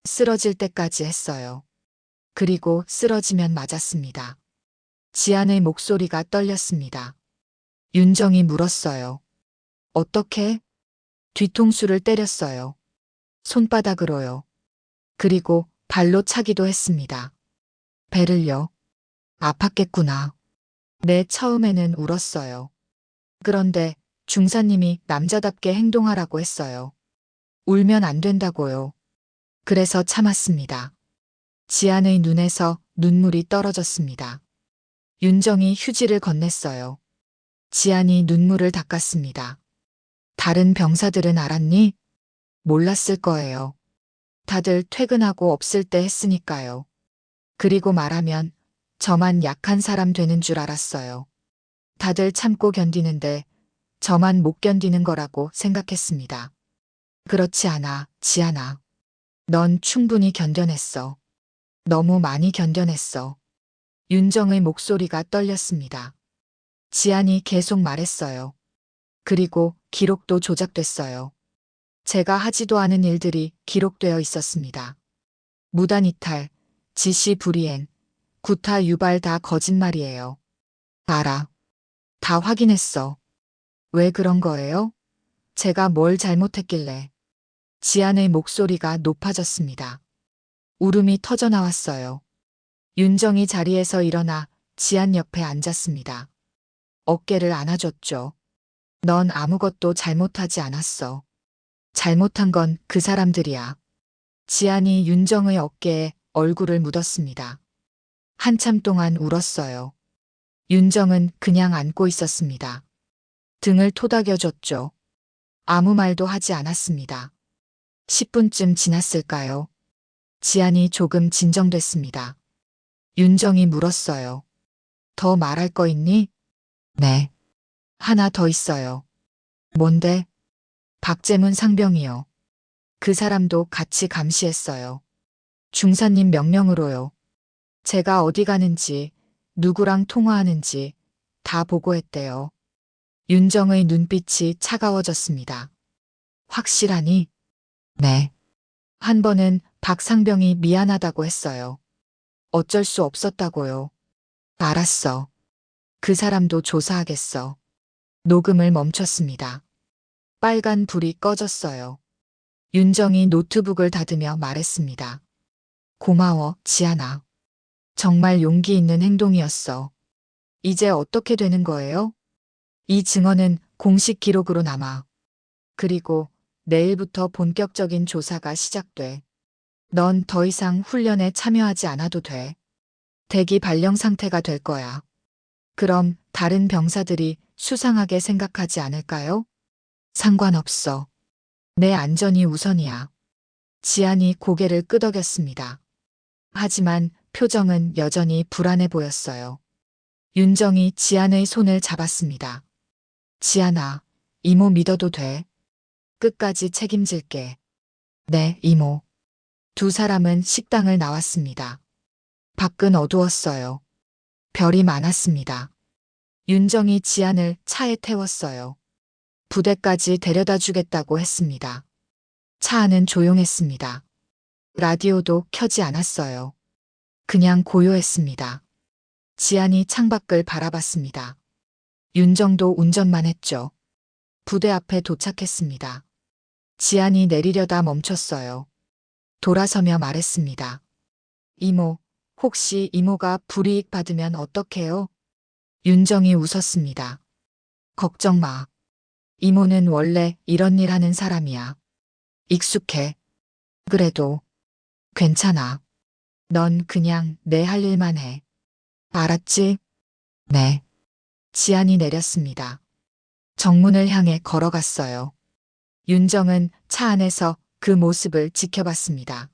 Speaker 1: 쓰러질 때까지 했어요. 그리고 쓰러지면 맞았습니다. 지안의 목소리가 떨렸습니다. 윤정이 물었어요. 어떻게? 뒤통수를 때렸어요. 손바닥으로요. 그리고 발로 차기도 했습니다. 배를요. 아팠겠구나. 네, 처음에는 울었어요. 그런데 중사님이 남자답게 행동하라고 했어요. 울면 안 된다고요. 그래서 참았습니다. 지안의 눈에서 눈물이 떨어졌습니다. 윤정이 휴지를 건넸어요. 지안이 눈물을 닦았습니다. 다른 병사들은 알았니? 몰랐을 거예요. 다들 퇴근하고 없을 때 했으니까요. 그리고 말하면 저만 약한 사람 되는 줄 알았어요. 다들 참고 견디는데 저만 못 견디는 거라고 생각했습니다. 그렇지 않아, 지안아. 넌 충분히 견뎌냈어. 너무 많이 견뎌냈어. 윤정의 목소리가 떨렸습니다. 지안이 계속 말했어요. 그리고 기록도 조작됐어요. 제가 하지도 않은 일들이 기록되어 있었습니다. 무단 이탈, 지시 불이행, 구타 유발 다 거짓말이에요. 알아. 다 확인했어. 왜 그런 거예요? 제가 뭘 잘못했길래. 지안의 목소리가 높아졌습니다. 울음이 터져 나왔어요. 윤정이 자리에서 일어나 지안 옆에 앉았습니다. 어깨를 안아줬죠. 넌 아무것도 잘못하지 않았어. 잘못한 건 그 사람들이야. 지안이 윤정의 어깨에 얼굴을 묻었습니다. 한참 동안 울었어요. 윤정은 그냥 안고 있었습니다. 등을 토닥여줬죠. 아무 말도 하지 않았습니다. 10분쯤 지났을까요? 지안이 조금 진정됐습니다. 윤정이 물었어요. 더 말할 거 있니? 네. 하나 더 있어요. 뭔데? 박재문 상병이요. 그 사람도 같이 감시했어요. 중사님 명령으로요. 제가 어디 가는지, 누구랑 통화하는지 다 보고했대요. 윤정의 눈빛이 차가워졌습니다. 확실하니? 네. 한 번은 박 상병이 미안하다고 했어요. 어쩔 수 없었다고요. 알았어. 그 사람도 조사하겠어. 녹음을 멈췄습니다. 빨간 불이 꺼졌어요. 윤정이 노트북을 닫으며 말했습니다. 고마워, 지안아. 정말 용기 있는 행동이었어. 이제 어떻게 되는 거예요? 이 증언은 공식 기록으로 남아. 그리고 내일부터 본격적인 조사가 시작돼. 넌 더 이상 훈련에 참여하지 않아도 돼. 대기 발령 상태가 될 거야. 그럼 다른 병사들이 수상하게 생각하지 않을까요? 상관없어. 내 안전이 우선이야. 지안이 고개를 끄덕였습니다. 하지만 표정은 여전히 불안해 보였어요. 윤정이 지안의 손을 잡았습니다. 지안아, 이모 믿어도 돼. 끝까지 책임질게. 네, 이모. 두 사람은 식당을 나왔습니다. 밖은 어두웠어요. 별이 많았습니다. 윤정이 지안을 차에 태웠어요. 부대까지 데려다 주겠다고 했습니다. 차 안은 조용했습니다. 라디오도 켜지 않았어요. 그냥 고요했습니다. 지안이 창밖을 바라봤습니다. 윤정도 운전만 했죠. 부대 앞에 도착했습니다. 지안이 내리려다 멈췄어요. 돌아서며 말했습니다. 이모, 혹시 이모가 불이익 받으면 어떡해요? 윤정이 웃었습니다. 걱정 마. 이모는 원래 이런 일 하는 사람이야. 익숙해. 그래도 괜찮아. 넌 그냥 내 할 일만 해. 알았지? 네. 지안이 내렸습니다. 정문을 향해 걸어갔어요. 윤정은 차 안에서 그 모습을 지켜봤습니다.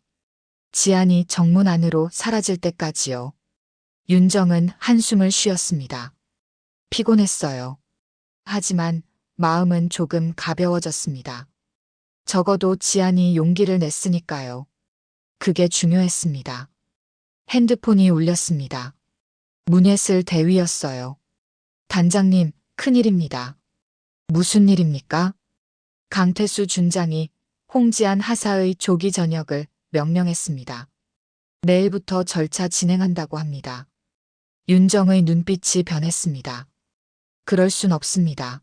Speaker 1: 지안이 정문 안으로 사라질 때까지요. 윤정은 한숨을 쉬었습니다. 피곤했어요. 하지만 마음은 조금 가벼워졌습니다. 적어도 지안이 용기를 냈으니까요. 그게 중요했습니다. 핸드폰이 울렸습니다. 문예슬 대위였어요. 단장님, 큰일입니다. 무슨 일입니까? 강태수 준장이 홍지안 하사의 조기 전역을 명령했습니다. 내일부터 절차 진행한다고 합니다. 윤정의 눈빛이 변했습니다. 그럴 순 없습니다.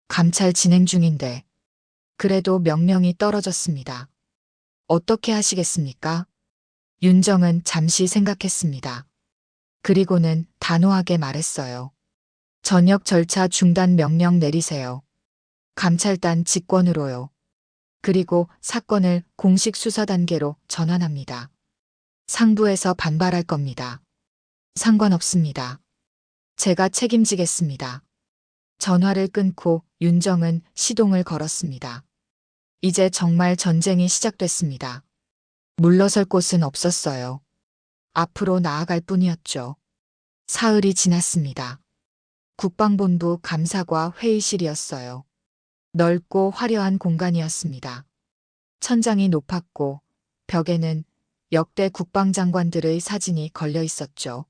Speaker 1: 감찰 진행 중인데. 그래도 명령이 떨어졌습니다. 어떻게 하시겠습니까? 윤정은 잠시 생각했습니다. 그리고는 단호하게 말했어요. 전역 절차 중단 명령 내리세요. 감찰단 직권으로요. 그리고 사건을 공식 수사 단계로 전환합니다. 상부에서 반발할 겁니다. 상관없습니다. 제가 책임지겠습니다. 전화를 끊고 윤정은 시동을 걸었습니다. 이제 정말 전쟁이 시작됐습니다. 물러설 곳은 없었어요. 앞으로 나아갈 뿐이었죠. 사흘이 지났습니다. 국방본부 감사과 회의실이었어요. 넓고 화려한 공간이었습니다. 천장이 높았고 벽에는 역대 국방장관들의 사진이 걸려 있었죠.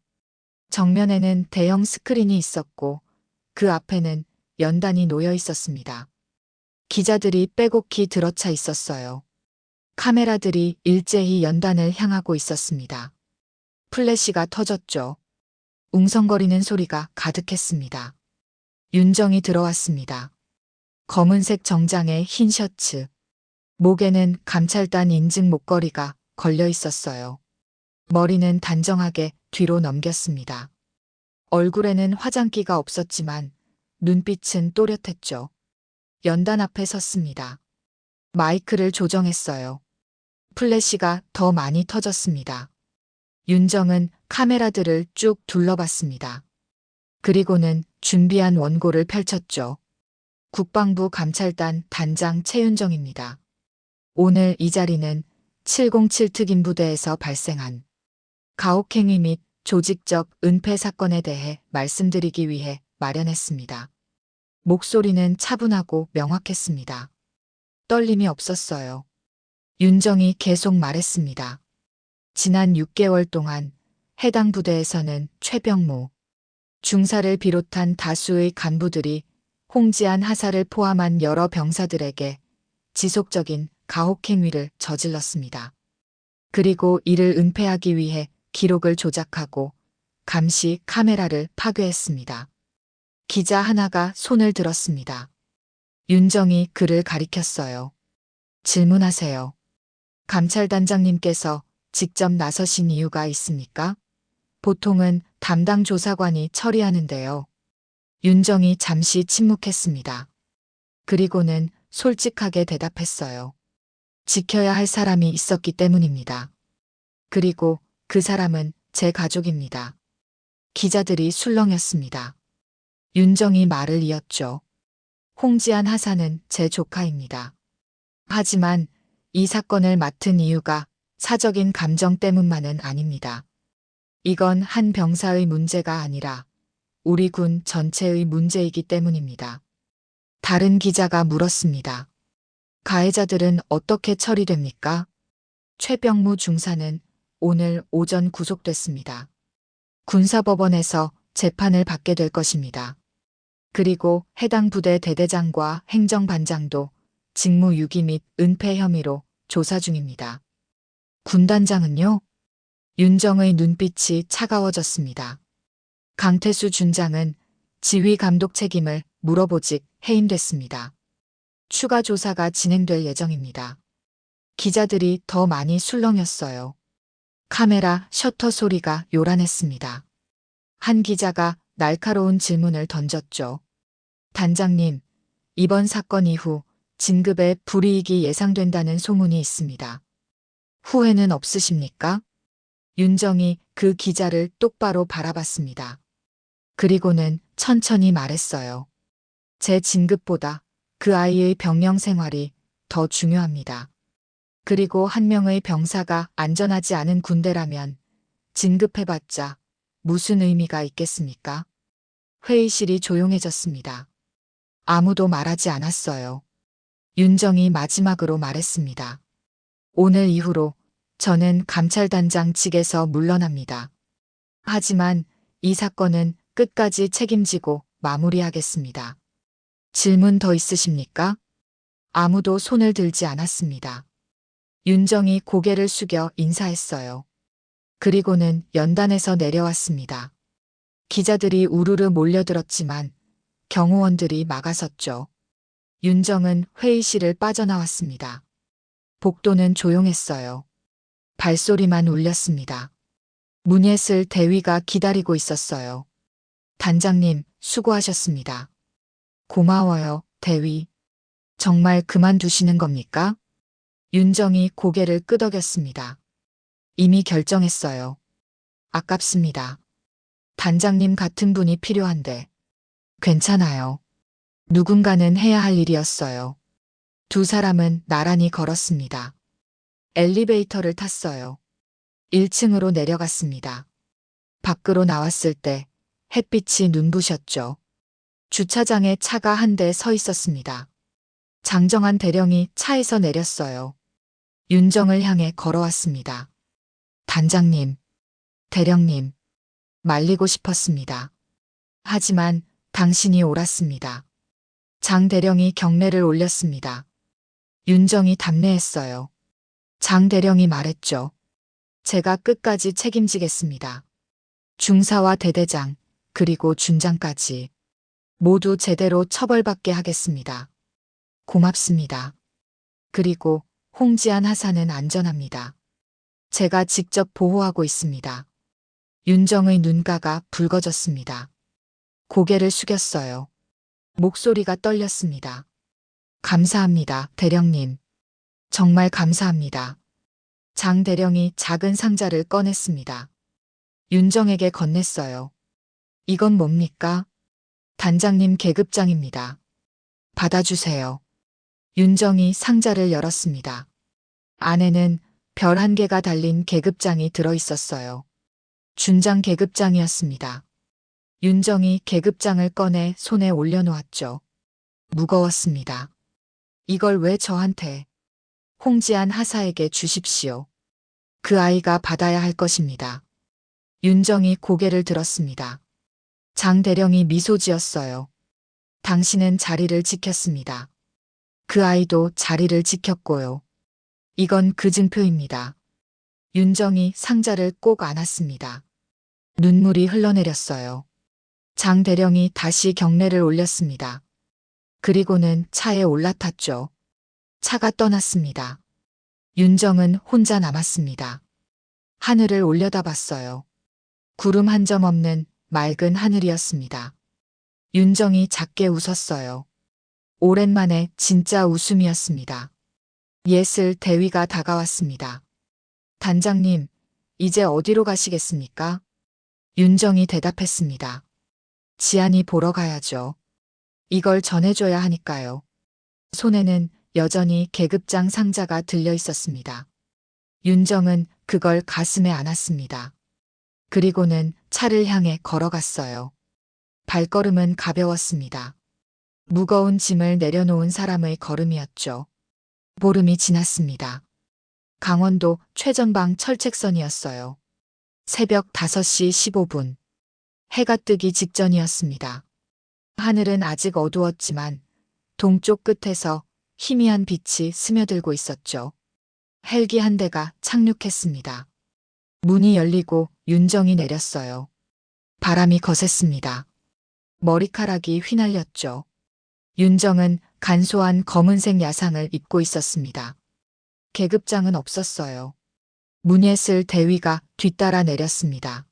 Speaker 1: 정면에는 대형 스크린이 있었고 그 앞에는 연단이 놓여 있었습니다. 기자들이 빼곡히 들어차 있었어요. 카메라들이 일제히 연단을 향하고 있었습니다. 플래시가 터졌죠. 웅성거리는 소리가 가득했습니다. 윤정이 들어왔습니다. 검은색 정장에 흰 셔츠, 목에는 감찰단 인증 목걸이가 걸려 있었어요. 머리는 단정하게 뒤로 넘겼습니다. 얼굴에는 화장기가 없었지만 눈빛은 또렷했죠. 연단 앞에 섰습니다. 마이크를 조정했어요. 플래시가 더 많이 터졌습니다. 윤정은 카메라들을 쭉 둘러봤습니다. 그리고는 준비한 원고를 펼쳤죠. 국방부 감찰단 단장 최윤정입니다. 오늘 이 자리는 707 특임부대에서 발생한 가혹행위 및 조직적 은폐 사건에 대해 말씀드리기 위해 마련했습니다. 목소리는 차분하고 명확했습니다. 떨림이 없었어요. 윤정이 계속 말했습니다. 지난 6개월 동안 해당 부대에서는 최병무 중사를 비롯한 다수의 간부들이 홍지안 하사를 포함한 여러 병사들에게 지속적인 가혹행위를 저질렀습니다. 그리고 이를 은폐하기 위해 기록을 조작하고 감시 카메라를 파괴했습니다. 기자 하나가 손을 들었습니다. 윤정이 그를 가리켰어요. 질문하세요. 감찰단장님께서 직접 나서신 이유가 있습니까? 보통은 담당 조사관이 처리하는데요. 윤정이 잠시 침묵했습니다. 그리고는 솔직하게 대답했어요. 지켜야 할 사람이 있었기 때문입니다. 그리고 그 사람은 제 가족입니다. 기자들이 술렁였습니다. 윤정이 말을 이었죠. 홍지안 하사는 제 조카입니다. 하지만 이 사건을 맡은 이유가 사적인 감정 때문만은 아닙니다. 이건 한 병사의 문제가 아니라 우리 군 전체의 문제이기 때문입니다. 다른 기자가 물었습니다. 가해자들은 어떻게 처리됩니까? 최병무 중사는 오늘 오전 구속됐습니다. 군사법원에서 재판을 받게 될 것입니다. 그리고 해당 부대 대대장과 행정반장도 직무유기 및 은폐 혐의로 조사 중입니다. 군단장은요? 윤정의 눈빛이 차가워졌습니다. 강태수 준장은 지휘 감독 책임을 물어보직 해임됐습니다. 추가 조사가 진행될 예정입니다. 기자들이 더 많이 술렁였어요. 카메라 셔터 소리가 요란했습니다. 한 기자가 날카로운 질문을 던졌죠. 단장님, 이번 사건 이후 진급에 불이익이 예상된다는 소문이 있습니다. 후회는 없으십니까? 윤정이 그 기자를 똑바로 바라봤습니다. 그리고는 천천히 말했어요. 제 진급보다 그 아이의 병영 생활이 더 중요합니다. 그리고 한 명의 병사가 안전하지 않은 군대라면 진급해봤자 무슨 의미가 있겠습니까? 회의실이 조용해졌습니다. 아무도 말하지 않았어요. 윤정이 마지막으로 말했습니다. 오늘 이후로 저는 감찰단장 측에서 물러납니다. 하지만 이 사건은 끝까지 책임지고 마무리하겠습니다. 질문 더 있으십니까? 아무도 손을 들지 않았습니다. 윤정이 고개를 숙여 인사했어요. 그리고는 연단에서 내려왔습니다. 기자들이 우르르 몰려들었지만 경호원들이 막아섰죠. 윤정은 회의실을 빠져나왔습니다. 복도는 조용했어요. 발소리만 울렸습니다. 문예슬 대위가 기다리고 있었어요. 단장님, 수고하셨습니다. 고마워요, 대위. 정말 그만두시는 겁니까? 윤정이 고개를 끄덕였습니다. 이미 결정했어요. 아깝습니다. 단장님 같은 분이 필요한데. 괜찮아요. 누군가는 해야 할 일이었어요. 두 사람은 나란히 걸었습니다. 엘리베이터를 탔어요. 1층으로 내려갔습니다. 밖으로 나왔을 때 햇빛이 눈부셨죠. 주차장에 차가 한 대 서 있었습니다. 장정한 대령이 차에서 내렸어요. 윤정을 향해 걸어왔습니다. 단장님, 대령님, 말리고 싶었습니다. 하지만 당신이 옳았습니다. 장 대령이 경례를 올렸습니다. 윤정이 답례했어요. 장 대령이 말했죠. 제가 끝까지 책임지겠습니다. 중사와 대대장, 그리고 준장까지 모두 제대로 처벌받게 하겠습니다. 고맙습니다. 그리고 홍지안 하사는 안전합니다. 제가 직접 보호하고 있습니다. 윤정의 눈가가 붉어졌습니다. 고개를 숙였어요. 목소리가 떨렸습니다. 감사합니다, 대령님. 정말 감사합니다. 장 대령이 작은 상자를 꺼냈습니다. 윤정에게 건넸어요. 이건 뭡니까? 단장님 계급장입니다. 받아주세요. 윤정이 상자를 열었습니다. 안에는 별 한 개가 달린 계급장이 들어있었어요. 준장 계급장이었습니다. 윤정이 계급장을 꺼내 손에 올려놓았죠. 무거웠습니다. 이걸 왜 저한테? 홍지안 하사에게 주십시오. 그 아이가 받아야 할 것입니다. 윤정이 고개를 들었습니다. 장 대령이 미소 지었어요. 당신은 자리를 지켰습니다. 그 아이도 자리를 지켰고요. 이건 그 증표입니다. 윤정이 상자를 꼭 안았습니다. 눈물이 흘러내렸어요. 장 대령이 다시 경례를 올렸습니다. 그리고는 차에 올라탔죠. 차가 떠났습니다. 윤정은 혼자 남았습니다. 하늘을 올려다봤어요. 구름 한 점 없는 맑은 하늘이었습니다. 윤정이 작게 웃었어요. 오랜만에 진짜 웃음이었습니다. 예슬 대위가 다가왔습니다. 단장님, 이제 어디로 가시겠습니까? 윤정이 대답했습니다. 지안이 보러 가야죠. 이걸 전해줘야 하니까요. 손에는 여전히 계급장 상자가 들려 있었습니다. 윤정은 그걸 가슴에 안았습니다. 그리고는 차를 향해 걸어갔어요. 발걸음은 가벼웠습니다. 무거운 짐을 내려놓은 사람의 걸음이었죠. 보름이 지났습니다. 강원도 최전방 철책선이었어요. 새벽 5시 15분. 해가 뜨기 직전이었습니다. 하늘은 아직 어두웠지만 동쪽 끝에서 희미한 빛이 스며들고 있었죠. 헬기 한 대가 착륙했습니다. 문이 열리고 윤정이 내렸어요. 바람이 거셌습니다. 머리카락이 휘날렸죠. 윤정은 간소한 검은색 야상을 입고 있었습니다. 계급장은 없었어요. 문예슬 대위가 뒤따라 내렸습니다.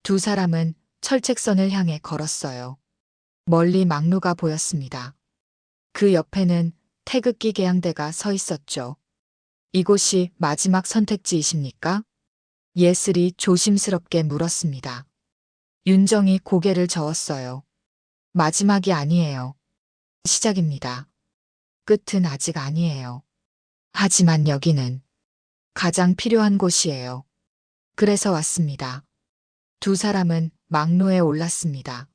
Speaker 1: 두 사람은 철책선을 향해 걸었어요. 멀리 막루가 보였습니다. 그 옆에는 태극기 개양대가 서 있었죠. 이곳이 마지막 선택지이십니까? 예슬이 조심스럽게 물었습니다. 윤정이 고개를 저었어요. 마지막이 아니에요. 시작입니다. 끝은 아직 아니에요. 하지만 여기는 가장 필요한 곳이에요. 그래서 왔습니다. 두 사람은 막로에 올랐습니다.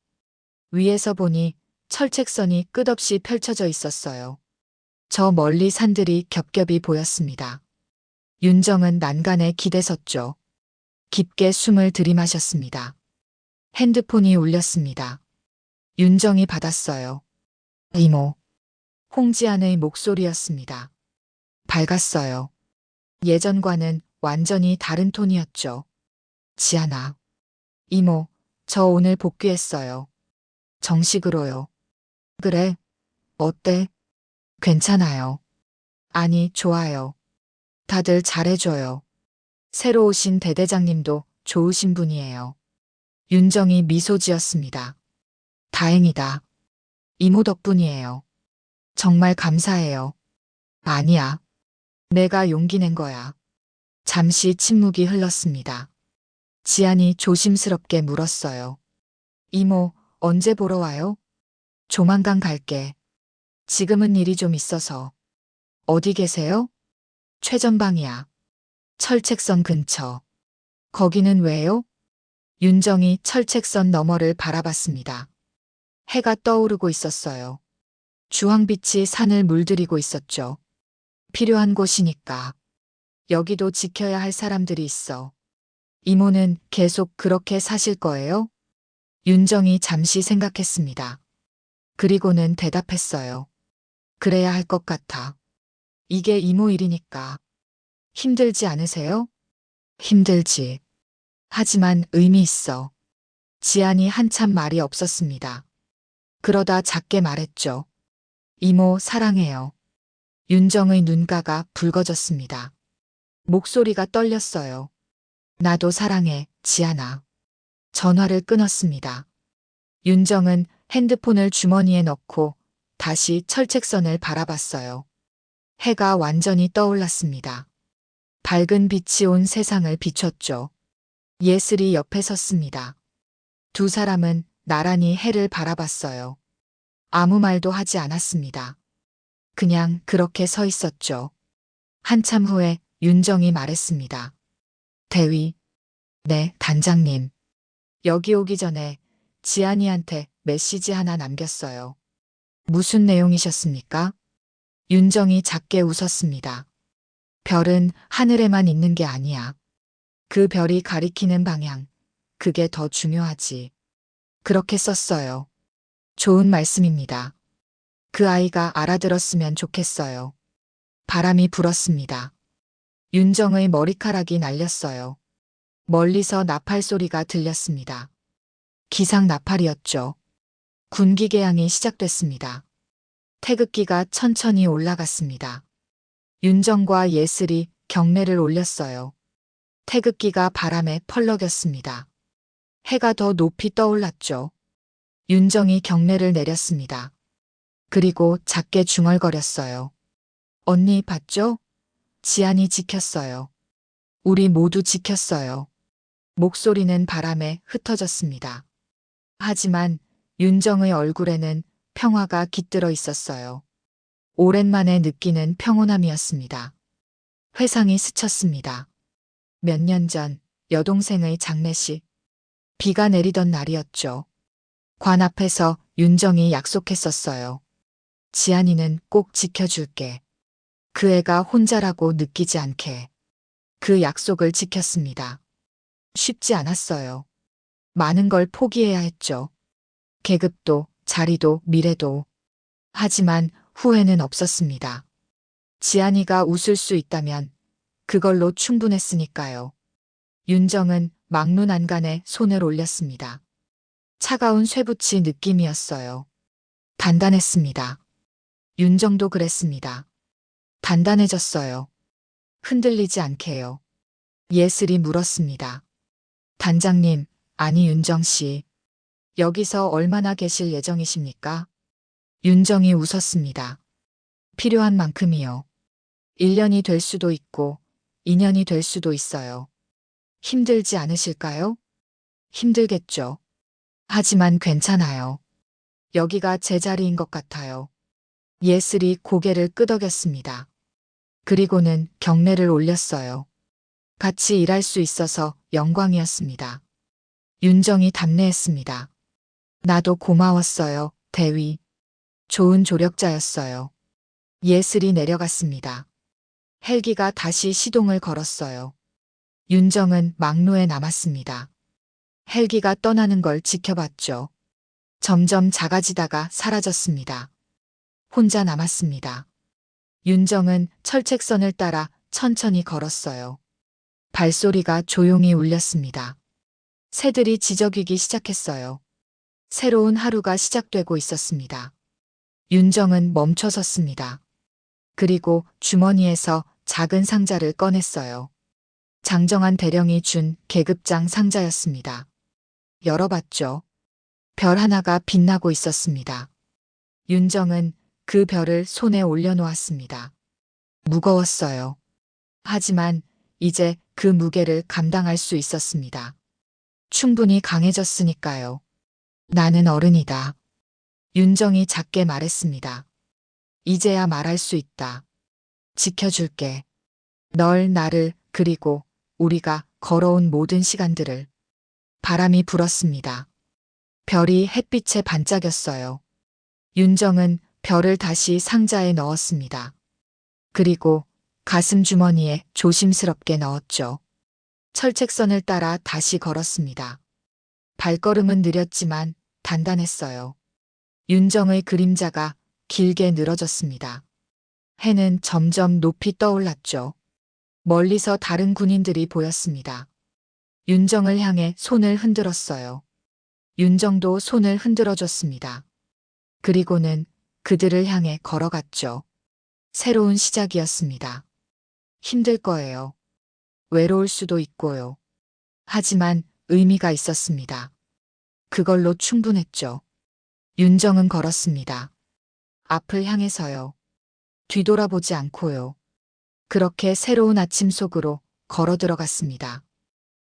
Speaker 1: 위에서 보니 철책선이 끝없이 펼쳐져 있었어요. 저 멀리 산들이 겹겹이 보였습니다. 윤정은 난간에 기대섰죠. 깊게 숨을 들이마셨습니다. 핸드폰이 울렸습니다. 윤정이 받았어요. 이모. 홍지안의 목소리였습니다. 밝았어요. 예전과는 완전히 다른 톤이었죠. 지아나. 이모, 저 오늘 복귀했어요. 정식으로요. 그래? 어때? 괜찮아요. 아니, 좋아요. 다들 잘해줘요. 새로 오신 대대장님도 좋으신 분이에요. 윤정이 미소 지었습니다. 다행이다. 이모 덕분이에요. 정말 감사해요. 아니야. 내가 용기 낸 거야. 잠시 침묵이 흘렀습니다. 지안이 조심스럽게 물었어요. 이모, 언제 보러 와요? 조만간 갈게. 지금은 일이 좀 있어서. 어디 계세요? 최전방이야. 철책선 근처. 거기는 왜요? 윤정이 철책선 너머를 바라봤습니다. 해가 떠오르고 있었어요. 주황빛이 산을 물들이고 있었죠. 필요한 곳이니까. 여기도 지켜야 할 사람들이 있어. 이모는 계속 그렇게 사실 거예요? 윤정이 잠시 생각했습니다. 그리고는 대답했어요. 그래야 할 것 같아. 이게 이모 일이니까. 힘들지 않으세요? 힘들지. 하지만 의미 있어. 지안이 한참 말이 없었습니다. 그러다 작게 말했죠. 이모 사랑해요. 윤정의 눈가가 붉어졌습니다. 목소리가 떨렸어요. 나도 사랑해, 지안아. 전화를 끊었습니다. 윤정은 핸드폰을 주머니에 넣고 다시 철책선을 바라봤어요. 해가 완전히 떠올랐습니다. 밝은 빛이 온 세상을 비췄죠. 예슬이 옆에 섰습니다. 두 사람은 나란히 해를 바라봤어요. 아무 말도 하지 않았습니다. 그냥 그렇게 서 있었죠. 한참 후에 윤정이 말했습니다. 대위. 네, 단장님. 여기 오기 전에 지안이한테 메시지 하나 남겼어요. 무슨 내용이셨습니까? 윤정이 작게 웃었습니다. 별은 하늘에만 있는 게 아니야. 그 별이 가리키는 방향, 그게 더 중요하지. 그렇게 썼어요. 좋은 말씀입니다. 그 아이가 알아들었으면 좋겠어요. 바람이 불었습니다. 윤정의 머리카락이 날렸어요. 멀리서 나팔 소리가 들렸습니다. 기상 나팔이었죠. 군기 개항이 시작됐습니다. 태극기가 천천히 올라갔습니다. 윤정과 예슬이 경례를 올렸어요. 태극기가 바람에 펄럭였습니다. 해가 더 높이 떠올랐죠. 윤정이 경례를 내렸습니다. 그리고 작게 중얼거렸어요. 언니 봤죠? 지안이 지켰어요. 우리 모두 지켰어요. 목소리는 바람에 흩어졌습니다. 하지만 윤정의 얼굴에는 평화가 깃들어 있었어요. 오랜만에 느끼는 평온함이었습니다. 회상이 스쳤습니다. 몇 년 전 여동생의 장례식. 비가 내리던 날이었죠. 관 앞에서 윤정이 약속했었어요. 지안이는 꼭 지켜줄게. 그 애가 혼자라고 느끼지 않게. 그 약속을 지켰습니다. 쉽지 않았어요. 많은 걸 포기해야 했죠. 계급도, 자리도, 미래도. 하지만 후회는 없었습니다. 지안이가 웃을 수 있다면 그걸로 충분했으니까요. 윤정은 막문 안간에 손을 올렸습니다. 차가운 쇠붙이 느낌이었어요. 단단했습니다. 윤정도 그랬습니다. 단단해졌어요. 흔들리지 않게요. 예슬이 물었습니다. 단장님, 아니 윤정 씨. 여기서 얼마나 계실 예정이십니까? 윤정이 웃었습니다. 필요한 만큼이요. 1년이 될 수도 있고 2년이 될 수도 있어요. 힘들지 않으실까요? 힘들겠죠. 하지만 괜찮아요. 여기가 제 자리인 것 같아요. 예슬이 고개를 끄덕였습니다. 그리고는 경례를 올렸어요. 같이 일할 수 있어서 영광이었습니다. 윤정이 답례했습니다. 나도 고마웠어요, 대위. 좋은 조력자였어요. 예슬이 내려갔습니다. 헬기가 다시 시동을 걸었어요. 윤정은 막로에 남았습니다. 헬기가 떠나는 걸 지켜봤죠. 점점 작아지다가 사라졌습니다. 혼자 남았습니다. 윤정은 철책선을 따라 천천히 걸었어요. 발소리가 조용히 울렸습니다. 새들이 지저귀기 시작했어요. 새로운 하루가 시작되고 있었습니다. 윤정은 멈춰 섰습니다. 그리고 주머니에서 작은 상자를 꺼냈어요. 장정한 대령이 준 계급장 상자였습니다. 열어봤죠. 별 하나가 빛나고 있었습니다. 윤정은 그 별을 손에 올려놓았습니다. 무거웠어요. 하지만 이제 그 무게를 감당할 수 있었습니다. 충분히 강해졌으니까요. 나는 어른이다. 윤정이 작게 말했습니다. 이제야 말할 수 있다. 지켜줄게. 널, 나를, 그리고 우리가 걸어온 모든 시간들을. 바람이 불었습니다. 별이 햇빛에 반짝였어요. 윤정은 별을 다시 상자에 넣었습니다. 그리고 가슴 주머니에 조심스럽게 넣었죠. 철책선을 따라 다시 걸었습니다. 발걸음은 느렸지만 단단했어요. 윤정의 그림자가 길게 늘어졌습니다. 해는 점점 높이 떠올랐죠. 멀리서 다른 군인들이 보였습니다. 윤정을 향해 손을 흔들었어요. 윤정도 손을 흔들어줬습니다. 그리고는 그들을 향해 걸어갔죠. 새로운 시작이었습니다. 힘들 거예요. 외로울 수도 있고요. 하지만 의미가 있었습니다. 그걸로 충분했죠. 윤정은 걸었습니다. 앞을 향해서요. 뒤돌아보지 않고요. 그렇게 새로운 아침 속으로 걸어 들어갔습니다.